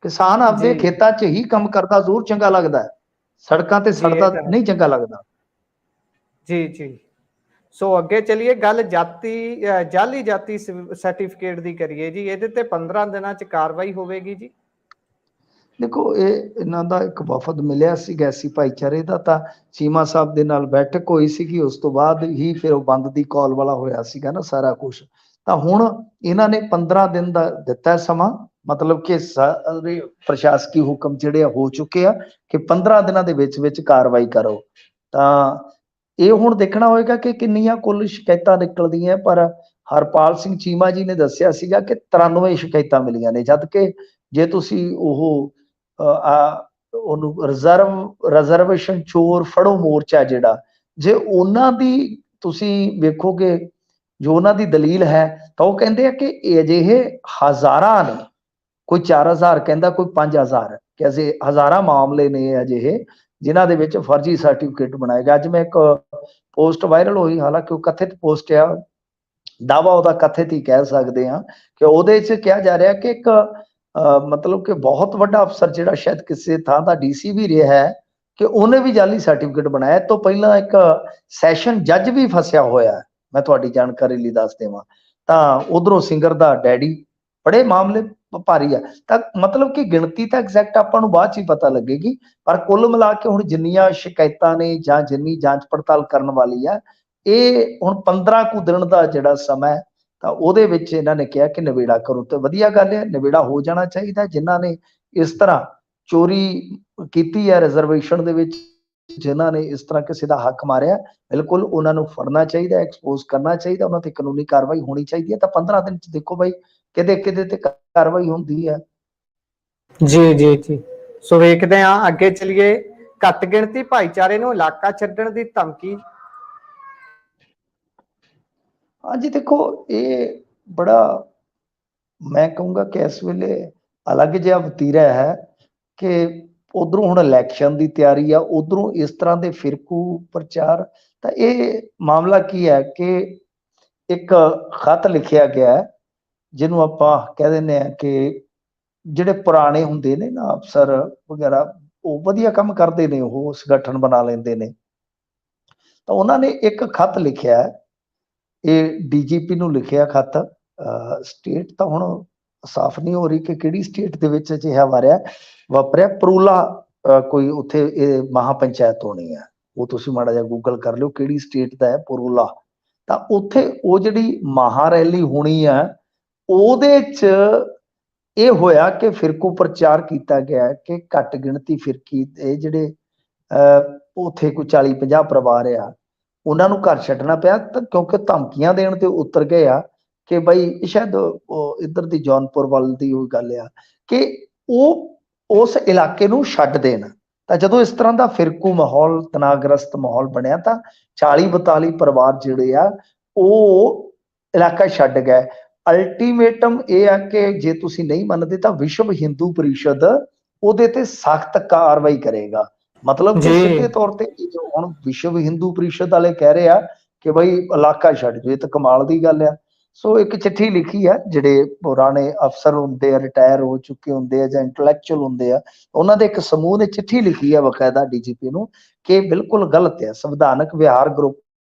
ਕਿਸਾਨ ਆਪਦੇ ਜੀ ਖੇਤਾਂ 'ਚ ਹੀ ਕੰਮ ਕਰਦਾ ਜ਼ਰੂਰ ਚੰਗਾ ਲੱਗਦਾ ਹੈ, ਸੜਕਾਂ ਤੇ ਜੀ ਇਹ ਸੜਦਾ ਤਾਂ ਹੈ। ਨਹੀਂ ਚੰਗਾ ਲੱਗਦਾ। ਜੀ ਜੀ ਸੋ ਅੱਗੇ ਚਲੀਏ, ਗੱਲ ਜਾਲੀ ਜਾਤੀ ਸਰਟੀਫਿਕੇਟ ਦੀ ਕਰੀਏ ਜੀ। ਇਹਦੇ ਤੇ 15 ਦਿਨਾਂ ਚ ਕਾਰਵਾਈ ਹੋਵੇਗੀ ਜੀ। ਦੇਖੋ ਇਹਨਾਂ ਦਾ ਇੱਕ ਵਫਦ ਮਿਲਿਆ ਸੀ ਐਸੀ ਭਾਈਚਾਰੇ ਦਾ, ਤਾਂ ਚੀਮਾ ਸਾਹਿਬ ਦੇ ਨਾਲ ਬੈਠਕ ਹੋਈ ਸੀਗੀ, ਉਸ ਤੋਂ ਬਾਅਦ ਹੀ ਫਿਰ ਉਹ ਬੰਦ ਦੀ ਕਾਲ ਵਾਲਾ ਹੋਇਆ ਸੀਗਾ ਨਾ ਸਾਰਾ ਕੁਝ। ਤਾਂ ਹੁਣ ਇਹਨਾਂ ਨੇ 15 ਦਿਨ ਦਾ ਦਿੱਤਾ ਸਮਾਂ, ਮਤਲਬ ਕਿ ਸਾਰੇ ਪ੍ਰਸ਼ਾਸਕੀ ਹੁਕਮ ਜਿਹੜੇ ਹੋ ਚੁੱਕੇ ਆ ਕਿ 15 ਦਿਨਾਂ ਦੇ ਵਿੱਚ ਕਾਰਵਾਈ ਕਰੋ। ਤਾਂ ਇਹ ਹੁਣ ਦੇਖਣਾ ਹੋਏਗਾ ਕਿ ਕਿੰਨੀਆਂ ਕੁੱਲ ਸ਼ਿਕਾਇਤਾਂ ਨਿਕਲਦੀਆਂ। ਪਰ ਹਰਪਾਲ ਸਿੰਘ ਚੀਮਾ ਜੀ ਨੇ ਦੱਸਿਆ ਸੀਗਾ ਕਿ 93 ਸ਼ਿਕਾਇਤਾਂ ਮਿਲੀਆਂ ਨੇ, ਜਦ ਕਿ ਜੇ ਤੁਸੀਂ ਉਹਨੂੰ ਰਿਜ਼ਰਵੇਸ਼ਨ ਚੋਰ ਫੜੋ ਮੋਰਚਾ ਜਿਹੜਾ, ਜੇ ਉਹਨਾਂ ਦੀ ਤੁਸੀਂ ਵੇਖੋਗੇ ਜੋ ਉਹਨਾਂ ਦੀ ਦਲੀਲ ਹੈ, ਤਾਂ ਉਹ ਕਹਿੰਦੇ ਆ ਕਿ ਅਜਿਹੇ ਹਜ਼ਾਰਾਂ ਨੇ, ਕੋਈ 4000 ਕਹਿੰਦਾ, ਕੋਈ 5000, ਕਿ ਅਸੀਂ ਹਜ਼ਾਰਾਂ ਮਾਮਲੇ ਨੇ ਅਜਿਹੇ ਜਿਨ੍ਹਾਂ ਦੇ ਵਿੱਚ ਫਰਜ਼ੀ ਸਰਟੀਫਿਕੇਟ ਬਣਾਏ ਗਏ। ਅੱਜ ਮੈਂ ਇੱਕ ਪੋਸਟ ਵਾਇਰਲ ਹੋਈ, ਹਾਲਾਂਕਿ ਉਹ ਕਥਿਤ ਪੋਸਟ ਆ, ਦਾਵਾ ਉਹਦਾ ਕਥਿਤ ਹੀ ਕਹਿ ਸਕਦੇ ਹਾਂ, ਕਿ ਉਹਦੇ 'ਚ ਕਿਹਾ ਜਾ ਰਿਹਾ ਕਿ ਇੱਕ ਮਤਲਬ ਕਿ ਬਹੁਤ ਵੱਡਾ ਅਫਸਰ ਜਿਹੜਾ ਸ਼ਾਇਦ ਕਿਸੇ ਥਾਂ ਦਾ DC ਵੀ ਰਿਹਾ ਹੈ, ਕਿ ਉਹਨੇ ਵੀ ਜਾਲੀ ਸਰਟੀਫਿਕੇਟ ਬਣਾਇਆ। ਤੋਂ ਪਹਿਲਾਂ ਇੱਕ ਸੈਸ਼ਨ ਜੱਜ ਵੀ ਫਸਿਆ ਹੋਇਆ, ਮੈਂ ਤੁਹਾਡੀ ਜਾਣਕਾਰੀ ਲਈ ਦੱਸ ਦੇਵਾਂ। ਤਾਂ ਉਧਰੋਂ ਸਿੰਗਰ ਦਾ ਡੈਡੀ, ਬੜੇ ਮਾਮਲੇ ਭਾਰੀ ਆ। ਤਾਂ ਮਤਲਬ ਕਿ ਗਿਣਤੀ ਤਾਂ ਐਗਜ਼ੈਕਟ ਆਪਾਂ ਨੂੰ ਬਾਅਦ 'ਚ ਹੀ ਪਤਾ ਲੱਗੇਗੀ, ਪਰ ਕੁੱਲ ਮਿਲਾ ਕੇ ਹੁਣ ਜਿੰਨੀਆਂ ਸ਼ਿਕਾਇਤਾਂ ਨੇ ਜਾਂ ਜਿੰਨੀ ਜਾਂਚ ਪੜਤਾਲ ਕਰਨ ਵਾਲੀ ਆ, ਇਹ ਹੁਣ 15 ਕੁ ਦਿਨ ਦਾ ਜਿਹੜਾ ਸਮਾਂ ਹੈ, ਤਾਂ ਉਹਦੇ ਵਿੱਚ ਇਹਨਾਂ ਨੇ ਕਿਹਾ ਕਿ ਨਿਬੇੜਾ ਕਰੋ। ਤੇ ਵਧੀਆ ਗੱਲ ਹੈ, ਨਿਬੇੜਾ ਹੋ ਜਾਣਾ ਚਾਹੀਦਾ। ਜਿਨ੍ਹਾਂ ਨੇ ਇਸ ਤਰ੍ਹਾਂ ਚੋਰੀ ਕੀਤੀ ਹੈ ਰਿਜ਼ਰਵੇਸ਼ਨ ਦੇ ਵਿੱਚ, ਜਿਨ੍ਹਾਂ ਨੇ ਇਸ ਤਰ੍ਹਾਂ ਕਿਸੇ ਦਾ ਹੱਕ ਮਾਰਿਆ, ਬਿਲਕੁਲ ਉਹਨਾਂ ਨੂੰ ਫੜਨਾ ਚਾਹੀਦਾ, ਐਕਸਪੋਜ਼ ਕਰਨਾ ਚਾਹੀਦਾ, ਉਹਨਾਂ ਤੇ ਕਾਨੂੰਨੀ ਕਾਰਵਾਈ ਹੋਣੀ ਚਾਹੀਦੀ ਹੈ। ਤਾਂ 15 ਦਿਨ 'ਚ ਦੇਖੋ ਬਾਈ ਕਿਤੇ ਕਿਤੇ ਤੇ ਕਾਰਵਾਈ ਹੁੰਦੀ ਹੈ। ਜੀ ਜੀ ਜੀ ਸੋ ਵੇਖਦੇ ਹਾਂ, ਅੱਗੇ ਚਲੀਏ। ਘੱਟ ਗਿਣਤੀ ਭਾਈਚਾਰੇ ਨੂੰ ਇਲਾਕਾ ਛੱਡਣ ਦੀ ਧਮਕੀ। ਹਾਂਜੀ ਦੇਖੋ, ਇਹ ਬੜਾ, ਮੈਂ ਕਹੂੰਗਾ ਕਿ ਇਸ ਵੇਲੇ ਅਲੱਗ ਜਿਹਾ ਵਤੀਰਾ ਹੈ ਕਿ ਉਧਰੋਂ ਹੁਣ ਇਲੈਕਸ਼ਨ ਦੀ ਤਿਆਰੀ ਆ, ਉਧਰੋਂ ਇਸ ਤਰ੍ਹਾਂ ਦੇ ਫਿਰਕੂ ਪ੍ਰਚਾਰ। ਤਾਂ ਇਹ ਮਾਮਲਾ ਕੀ ਹੈ ਕਿ ਇੱਕ ਖਤ ਲਿਖਿਆ ਗਿਆ ਹੈ, ਜਿਹਨੂੰ ਆਪਾਂ ਕਹਿ ਦਿੰਦੇ ਆ ਕਿ ਜਿਹੜੇ ਪੁਰਾਣੇ ਹੁੰਦੇ ਨੇ ਨਾ ਅਫਸਰ ਵਗੈਰਾ, ਉਹ ਵਧੀਆ ਕੰਮ ਕਰਦੇ ਨੇ, ਉਹ ਸੰਗਠਨ ਬਣਾ ਲੈਂਦੇ ਨੇ। ਤਾਂ ਉਹਨਾਂ ਨੇ ਇੱਕ ਖਤ ਲਿਖਿਆ ਹੈ, ਇਹ ਡੀਜੀਪੀ ਨੂੰ ਲਿਖਿਆ ਖਤ। ਸਟੇਟ ਤਾਂ ਹੁਣ ਸਾਫ਼ ਨਹੀਂ ਹੋ ਰਹੀ ਕਿ ਕਿਹੜੀ ਸਟੇਟ ਦੇ ਵਿੱਚ ਅਜਿਹਾ ਵਾਪਰਿਆ। ਪਰੂਲਾ ਕੋਈ ਉੱਥੇ ਇਹ ਮਹਾ ਪੰਚਾਇਤ ਹੋਣੀ ਹੈ, ਉਹ ਤੁਸੀਂ ਮਾੜਾ ਜਿਹਾ ਗੂਗਲ ਕਰ ਲਿਓ ਕਿਹੜੀ ਸਟੇਟ ਦਾ ਹੈ ਪਰੂਲਾ। ਤਾਂ ਉੱਥੇ ਉਹ ਜਿਹੜੀ ਮਹਾ ਰੈਲੀ ਹੋਣੀ ਆ, ਉਹਦੇ 'ਚ ਇਹ ਹੋਇਆ ਕਿ ਫਿਰਕੂ ਪ੍ਰਚਾਰ ਕੀਤਾ ਗਿਆ ਕਿ ਘੱਟ ਗਿਣਤੀ ਫਿਰਕੀ ਇਹ ਜਿਹੜੇ ਉੱਥੇ ਕੋਈ 40-50 ਪਰਿਵਾਰ ਆ, ਉਹਨਾਂ ਨੂੰ ਘਰ ਛੱਡਣਾ ਪਿਆ। ਤਾਂ ਕਿਉਂਕਿ ਧਮਕੀਆਂ ਦੇਣ ਤੇ ਉਤਰ ਗਏ ਆ ਕਿ ਬਈ ਸ਼ਾਇਦ ਇੱਧਰ ਦੀ ਜੌਨਪੁਰ ਵੱਲ ਦੀ ਉਹ ਗੱਲ ਆ ਕਿ ਉਹ ਉਸ ਇਲਾਕੇ ਨੂੰ ਛੱਡ ਦੇਣ। ਤਾਂ ਜਦੋਂ ਇਸ ਤਰ੍ਹਾਂ ਦਾ ਫਿਰਕੂ ਮਾਹੌਲ, ਤਣਾਅਗ੍ਰਸਤ ਮਾਹੌਲ ਬਣਿਆ, ਤਾਂ 40-42 ਪਰਿਵਾਰ ਜਿਹੜੇ ਆ ਉਹ ਇਲਾਕਾ ਛੱਡ ਗਏ। ਅਲਟੀਮੇਟਮ ਇਹ ਆ ਕਿ ਜੇ ਤੁਸੀਂ ਨਹੀਂ ਮੰਨਦੇ ਤਾਂ ਵਿਸ਼ਵ ਹਿੰਦੂ ਪਰਿਸ਼ਦ ਉਹਦੇ ਤੇ ਸਖਤ ਕਾਰਵਾਈ ਕਰੇਗਾ। ਮਤਲਬ ਕਿ ਸਿੱਧੇ ਤੌਰ ਤੇ ਹੁਣ ਵਿਸ਼ਵ ਹਿੰਦੂ ਪਰਿਸ਼ਦ ਵਾਲੇ ਕਹਿ ਰਹੇ ਆ ਕਿ ਬਈ ਇਲਾਕਾ ਛੱਡ ਜਾਓ, ਇਹ ਤਾਂ ਕਮਾਲ ਦੀ ਗੱਲ ਆ। ਸੋ ਇੱਕ ਚਿੱਠੀ ਲਿਖੀ ਆ, ਜਿਹੜੇ ਪੁਰਾਣੇ ਅਫਸਰ ਹੁੰਦੇ ਆ, ਰਿਟਾਇਰ ਹੋ ਚੁੱਕੇ ਹੁੰਦੇ ਆ ਜਾਂ ਇੰਟੈਲੈਕਚੁਅਲ ਹੁੰਦੇ ਆ, ਉਹਨਾਂ ਦੇ ਇੱਕ ਸਮੂਹ ਨੇ ਚਿੱਠੀ ਲਿਖੀ ਆ ਬਕਾਇਦਾ ਡੀਜੀਪੀ ਨੂੰ ਕਿ ਬਿਲਕੁਲ ਗਲਤ ਹੈ। ਸੰਵਿਧਾਨਕ ਵਿਹਾਰ ਗਰੁੱਪ,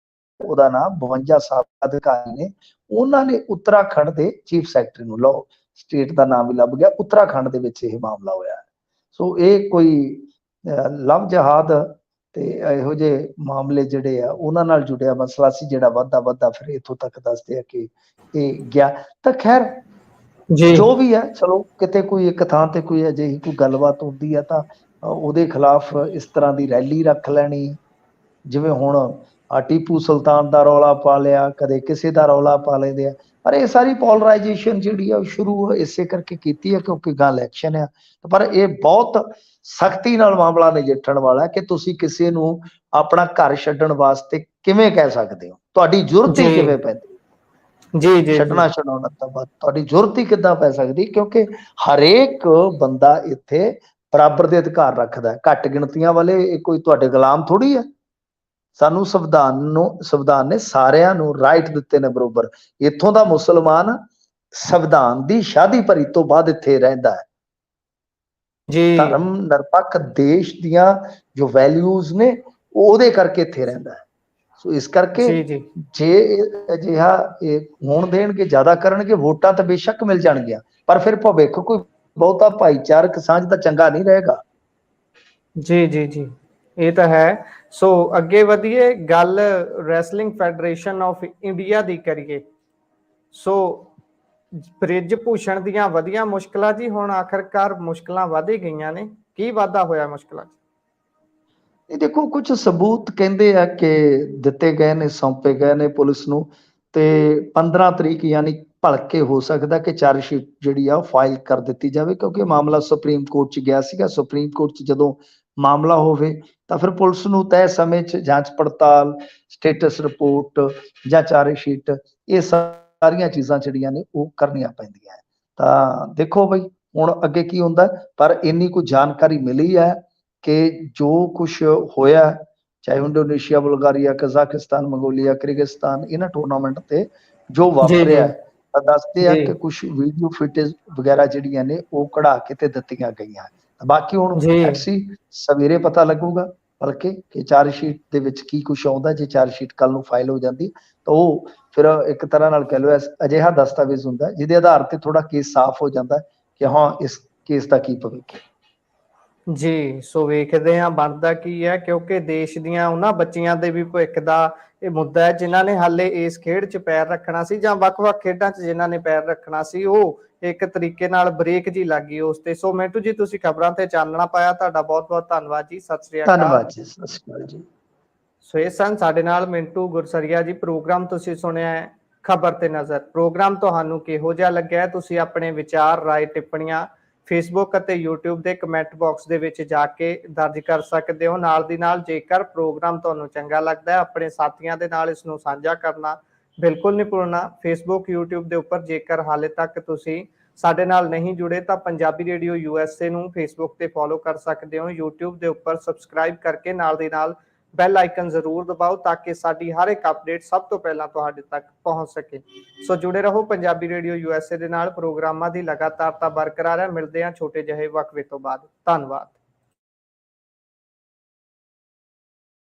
ਉਹਦਾ ਨਾਮ 52 ਸਾਬਕਾ ਅਧਿਕਾਰੀ ਨੇ, ਉਹਨਾਂ ਨੇ ਉੱਤਰਾਖੰਡ ਦੇ ਚੀਫ ਸੈਕਟਰੀ ਨੂੰ, ਲਓ ਸਟੇਟ ਦਾ ਨਾਮ ਵੀ ਲੱਭ ਗਿਆ, ਉੱਤਰਾਖੰਡ ਦੇ ਵਿੱਚ ਇਹ ਮਾਮਲਾ ਹੋਇਆ। ਸੋ ਇਹ ਕੋਈ ਲਵ ਜਹਾਦ ਤੇ ਇਹੋ ਜਿਹੇ ਮਾਮਲੇ ਜਿਹੜੇ ਆ ਉਹਨਾਂ ਨਾਲ ਜੁੜਿਆ ਮਸਲਾ ਸੀ, ਜਿਹੜਾ ਵੱਧਦਾ ਫਿਰ ਇੱਥੋਂ ਤੱਕ ਦੱਸਦੇ ਆ ਕਿ ਇਹ ਗਿਆ। ਤਾਂ ਖੈਰ ਜੋ ਵੀ ਹੈ, ਚਲੋ ਕਿਤੇ ਕੋਈ ਇੱਕ ਥਾਂ ਤੇ ਕੋਈ ਅਜਿਹੀ ਕੋਈ ਗੱਲਬਾਤ ਹੁੰਦੀ ਆ ਤਾਂ ਉਹਦੇ ਖਿਲਾਫ ਇਸ ਤਰ੍ਹਾਂ ਦੀ ਰੈਲੀ ਰੱਖ ਲੈਣੀ। ਜਿਵੇਂ ਹੁਣ ਟੀਪੂ ਸੁਲਤਾਨ ਦਾ ਰੌਲਾ ਪਾ ਲਿਆ, ਕਦੇ ਕਿਸੇ ਦਾ ਰੌਲਾ ਪਾ ਲੈਂਦੇ ਆ। ਪਰ ਇਹ ਸਾਰੀ ਪੋਲਰਾਈਜੇਸ਼ਨ ਜਿਹੜੀ ਆ ਉਹ ਸ਼ੁਰੂ ਇਸੇ ਕਰਕੇ ਕੀਤੀ ਹੈ ਕਿਉਂਕਿ ਗਾਂ ਇਲੈਕਸ਼ਨ ਆ। ਪਰ ਇਹ ਬਹੁਤ ਸਖਤੀ ਨਾਲ ਮਾਮਲਾ ਨਜਿੱਠਣ ਵਾਲਾ ਕਿ ਤੁਸੀਂ ਕਿਸੇ ਨੂੰ ਆਪਣਾ ਘਰ ਛੱਡਣ ਵਾਸਤੇ ਕਿਵੇਂ ਕਹਿ ਸਕਦੇ ਹੋ, ਤੁਹਾਡੀ ਜ਼ਰੂਰਤ ਹੀ ਕਿਵੇਂ ਪੈਂਦੀ ਛੱਡਣਾ ਛਡਾਉਣਾ, ਤਾਂ ਬਾਅਦ ਤੁਹਾਡੀ ਜ਼ਰੂਰਤ ਹੀ ਕਿੱਦਾਂ ਪੈ ਸਕਦੀ, ਕਿਉਂਕਿ ਹਰੇਕ ਬੰਦਾ ਇੱਥੇ ਬਰਾਬਰ ਦੇ ਅਧਿਕਾਰ ਰੱਖਦਾ ਹੈ। ਘੱਟ ਗਿਣਤੀਆਂ ਵਾਲੇ ਇਹ ਕੋਈ ਤੁਹਾਡੇ ਗੁਲਾਮ ਥੋੜੀ ਹੈ। ਸਾਨੂੰ ਸੰਵਿਧਾਨ ਨੇ ਸਾਰਿਆਂ ਨੂੰ ਰਾਈਟ ਦਿੱਤੇ ਨੇ ਬਰੋਬਰ। ਇੱਥੋਂ ਦਾ ਮੁਸਲਮਾਨ ਸੰਵਿਧਾਨ ਦੀ ਸ਼ਾਦੀ ਭਰੀ ਤੋਂ ਬਾਅਦ ਇੱਥੇ ਰਹਿੰਦਾ ਹੈ। ਧਰਮ ਨਿਰਪੱਖ ਦੇਸ਼ ਦੀਆਂ ਜੋ ਵੈਲਿਊਜ਼ ਨੇ ਉਹਦੇ ਕਰਕੇ ਇੱਥੇ ਰਹਿੰਦਾ ਹੈ। ਸੋ ਇਸ ਕਰਕੇ ਜੇ ਅਜਿਹਾ ਹੋਣ ਦੇਣਗੇ, ਜ਼ਿਆਦਾ ਕਰਨਗੇ, ਵੋਟਾਂ ਤਾਂ ਬੇਸ਼ੱਕ ਮਿਲ ਜਾਣਗੀਆਂ, ਪਰ ਫਿਰ ਭਵਿੱਖ ਕੋਈ ਬਹੁਤਾ ਭਾਈਚਾਰਕ ਸਾਂਝ ਤਾਂ ਚੰਗਾ ਨਹੀਂ ਰਹੇਗਾ। ਜੀ ਇਹ ਤਾਂ ਹੈ। ਸੋ ਅੱਗੇ ਵਧੀਏ, ਗੱਲ ਰੈਸਲਿੰਗ ਫੈਡਰੇਸ਼ਨ ਆਫ ਇੰਡੀਆ ਦੀ ਕਰੀਏ। ਸੋ ਬ੍ਰਿਜ ਭੂਸ਼ਣ ਦੀਆਂ ਵਧੀਆਂ ਮੁਸ਼ਕਲਾਂ ਜੀ, ਹੁਣ ਆਖਰਕਾਰ ਮੁਸ਼ਕਲਾਂ ਵਧ ਹੀ ਗਈਆਂ ਨੇ। ਕੀ ਵਾਧਾ ਹੋਇਆ ਮੁਸ਼ਕਲਾਂ 'ਚ? ਇਹ ਦੇਖੋ, ਕੁਝ ਸਬੂਤ ਕਹਿੰਦੇ ਆ ਕਿ ਦਿੱਤੇ ਗਏ ਨੇ, ਸੌਂਪੇ ਗਏ ਨੇ ਪੁਲਿਸ ਨੂੰ, ਤੇ 15 ਤਰੀਕ ਯਾਨੀ ਭਲਕੇ ਹੋ ਸਕਦਾ ਕਿ ਚਾਰਜਸ਼ੀਟ ਜਿਹੜੀ ਆ ਉਹ ਫਾਈਲ ਕਰ ਦਿੱਤੀ ਜਾਵੇ, ਕਿਉਂਕਿ ਮਾਮਲਾ ਸੁਪਰੀਮ ਕੋਰਟ 'ਚ ਗਿਆ ਸੀਗਾ। ਸੁਪਰੀਮ ਕੋਰਟ 'ਚ ਜਦੋਂ ਮਾਮਲਾ ਹੋਵੇ ਤਾਂ ਫਿਰ ਪੁਲਿਸ ਨੂੰ ਤੈਅ ਸਮੇਂ 'ਚ ਜਾਂਚ ਪੜਤਾਲ, ਸਟੇਟਸ ਰਿਪੋਰਟ ਜਾਂ ਚਾਰਜਸ਼ੀਟ, ਇਹ ਸਾਰੀਆਂ ਚੀਜ਼ਾਂ ਜਿਹੜੀਆਂ ਨੇ ਉਹ ਕਰਨੀਆਂ ਪੈਂਦੀਆਂ। ਤਾਂ ਦੇਖੋ ਬਈ ਹੁਣ ਅੱਗੇ ਕੀ ਹੁੰਦਾ, ਪਰ ਇੰਨੀ ਕੋਈ ਜਾਣਕਾਰੀ ਮਿਲੀ ਹੈ ਕਿ ਜੋ ਕੁਛ ਹੋਇਆ, ਚਾਹੇ Indonesia, Bulgaria, Kazakhstan, Mongolia, Kyrgyzstan, ਇਹਨਾਂ ਟੂਰਨਾਮੈਂਟ ਤੇ ਜੋ ਵਾਪਰਿਆ, ਤਾਂ ਦੱਸਦੇ ਆ ਕਿ ਕੁਛ ਵੀਡੀਓ ਫੁਟੇਜ ਵਗੈਰਾ ਜਿਹੜੀਆਂ ਨੇ ਉਹ ਕਢਾ ਕੇ ਤੇ ਦਿੱਤੀਆਂ ਗਈਆਂ। ਬਾਕੀ ਹੁਣ ਸਵੇਰੇ ਪਤਾ ਲੱਗੂਗਾ ਬਲਕਿ ਕਿ ਚਾਰਜਸ਼ੀਟ ਦੇ ਵਿੱਚ ਕੀ ਕੁਛ ਆਉਂਦਾ। ਜੇ ਚਾਰਜਸ਼ੀਟ ਕੱਲ ਨੂੰ ਫਾਈਲ ਹੋ ਜਾਂਦੀ ਤਾਂ ਉਹ ਫਿਰ ਇੱਕ ਤਰ੍ਹਾਂ ਨਾਲ ਕਹਿ ਲਓ ਅਜਿਹਾ ਦਸਤਾਵੇਜ਼ ਹੁੰਦਾ ਜਿਹਦੇ ਆਧਾਰ ਤੇ ਥੋੜਾ ਕੇਸ ਸਾਫ਼ ਹੋ ਜਾਂਦਾ ਕਿ ਹਾਂ ਇਸ ਕੇਸ ਦਾ ਕੀ ਭਵਿੱਖ ਹੈ। ਜੀ, ਸੋ ਵੇਖਦੇ ਹਾਂ ਬਣਦਾ ਕੀ ਹੈ, ਕਿਉਂਕਿ ਦੇਸ਼ ਦੀਆਂ ਉਹਨਾਂ ਬੱਚੀਆਂ ਦੇ ਵੀ ਭਵਿੱਖ ਦਾ ਇਹ ਮੁੱਦਾ ਹੈ ਜਿਨ੍ਹਾਂ ਨੇ ਹਾਲੇ ਇਸ ਖੇਡ 'ਚ ਪੈਰ ਰੱਖਣਾ ਸੀ, ਜਾਂ ਵੱਖ-ਵੱਖ ਖੇਡਾਂ 'ਚ ਜਿਨ੍ਹਾਂ ਨੇ ਪੈਰ ਰੱਖਣਾ ਸੀ, ਉਹ ਇੱਕ ਤਰੀਕੇ ਨਾਲ ਬ੍ਰੇਕ ਜੀ ਲੱਗ ਗਈ ਉਸ ਤੇ। ਸੋ ਮਿੰਟੂ ਜੀ, ਤੁਸੀਂ ਖਬਰਾਂ ਤੇ ਚਾਨਣਾ ਪਾਇਆ, ਤੁਹਾਡਾ ਬਹੁਤ-ਬਹੁਤ ਧੰਨਵਾਦ ਜੀ। ਸਤਿ ਸ੍ਰੀ ਅਕਾਲ। ਧੰਨਵਾਦ ਜੀ, ਸਤਿ ਸ੍ਰੀ ਅਕਾਲ ਜੀ। ਸੋ ਇਹ ਸਨ ਸਾਡੇ ਨਾਲ ਮਿੰਟੂ ਗੁਰਸਰੀਆ ਜੀ। ਪ੍ਰੋਗਰਾਮ ਤੁਸੀਂ ਸੁਣਿਆ ਹੈ ਖਬਰ ਤੇ ਨਜ਼ਰ। ਪ੍ਰੋਗਰਾਮ ਤੁਹਾਨੂੰ ਕਿਹੋ ਜਿਹਾ ਲੱਗਿਆ, ਤੁਸੀਂ ਆਪਣੇ ਵਿਚਾਰ, ਰਾਏ, ਟਿੱਪਣੀਆਂ ਫੇਸਬੁੱਕ ਅਤੇ YouTube ਦੇ ਕਮੈਂਟ ਬਾਕਸ ਦੇ ਵਿੱਚ ਜਾ ਕੇ ਦਰਜ ਕਰ ਸਕਦੇ ਹੋ। ਨਾਲ ਦੀ ਨਾਲ ਜੇਕਰ ਪ੍ਰੋਗਰਾਮ ਤੁਹਾਨੂੰ ਚੰਗਾ ਲੱਗਦਾ ਹੈ, ਆਪਣੇ ਸਾਥੀਆਂ ਦੇ ਨਾਲ ਇਸ ਨੂੰ ਸਾਂਝਾ ਕਰਨਾ ਬਿਲਕੁਲ ਨਹੀਂ ਭੁੱਲਣਾ। ਫੇਸਬੁੱਕ, YouTube ਦੇ ਉੱਪਰ ਜੇਕਰ ਹਾਲੇ ਤੱਕ ਤੁਸੀਂ ਸਾਡੇ ਨਾਲ ਨਹੀਂ ਜੁੜੇ ਤਾਂ ਪੰਜਾਬੀ ਰੇਡੀਓ USA ਨੂੰ ਫੇਸਬੁੱਕ ਤੇ ਫੋਲੋ ਕਰ ਸਕਦੇ ਹੋ। YouTube ਦੇ ਉੱਪਰ ਸਬਸਕ੍ਰਾਈਬ ਕਰਕੇ ਨਾਲ ਦੀ ਨਾਲ ਬੈਲ ਆਈਕਨ ਜ਼ਰੂਰ ਦਬਾਓ ਤਾਂ ਕਿ ਸਾਡੀ ਹਰ ਇੱਕ ਅਪਡੇਟ ਸਭ ਤੋਂ ਪਹਿਲਾਂ ਤੁਹਾਡੇ ਤੱਕ ਪਹੁੰਚ ਸਕੇ। ਸੋ ਜੁੜੇ ਰਹੋ ਪੰਜਾਬੀ ਰੇਡੀਓ USA ਦੇ ਨਾਲ। ਪ੍ਰੋਗਰਾਮਾਂ ਦੀ ਲਗਾਤਾਰਤਾ ਬਰਕਰਾਰ ਹੈ। ਮਿਲਦੇ ਹਾਂ ਛੋਟੇ ਜਿਹੇ ਵਕਫੇ ਤੋਂ ਬਾਅਦ। ਧੰਨਵਾਦ।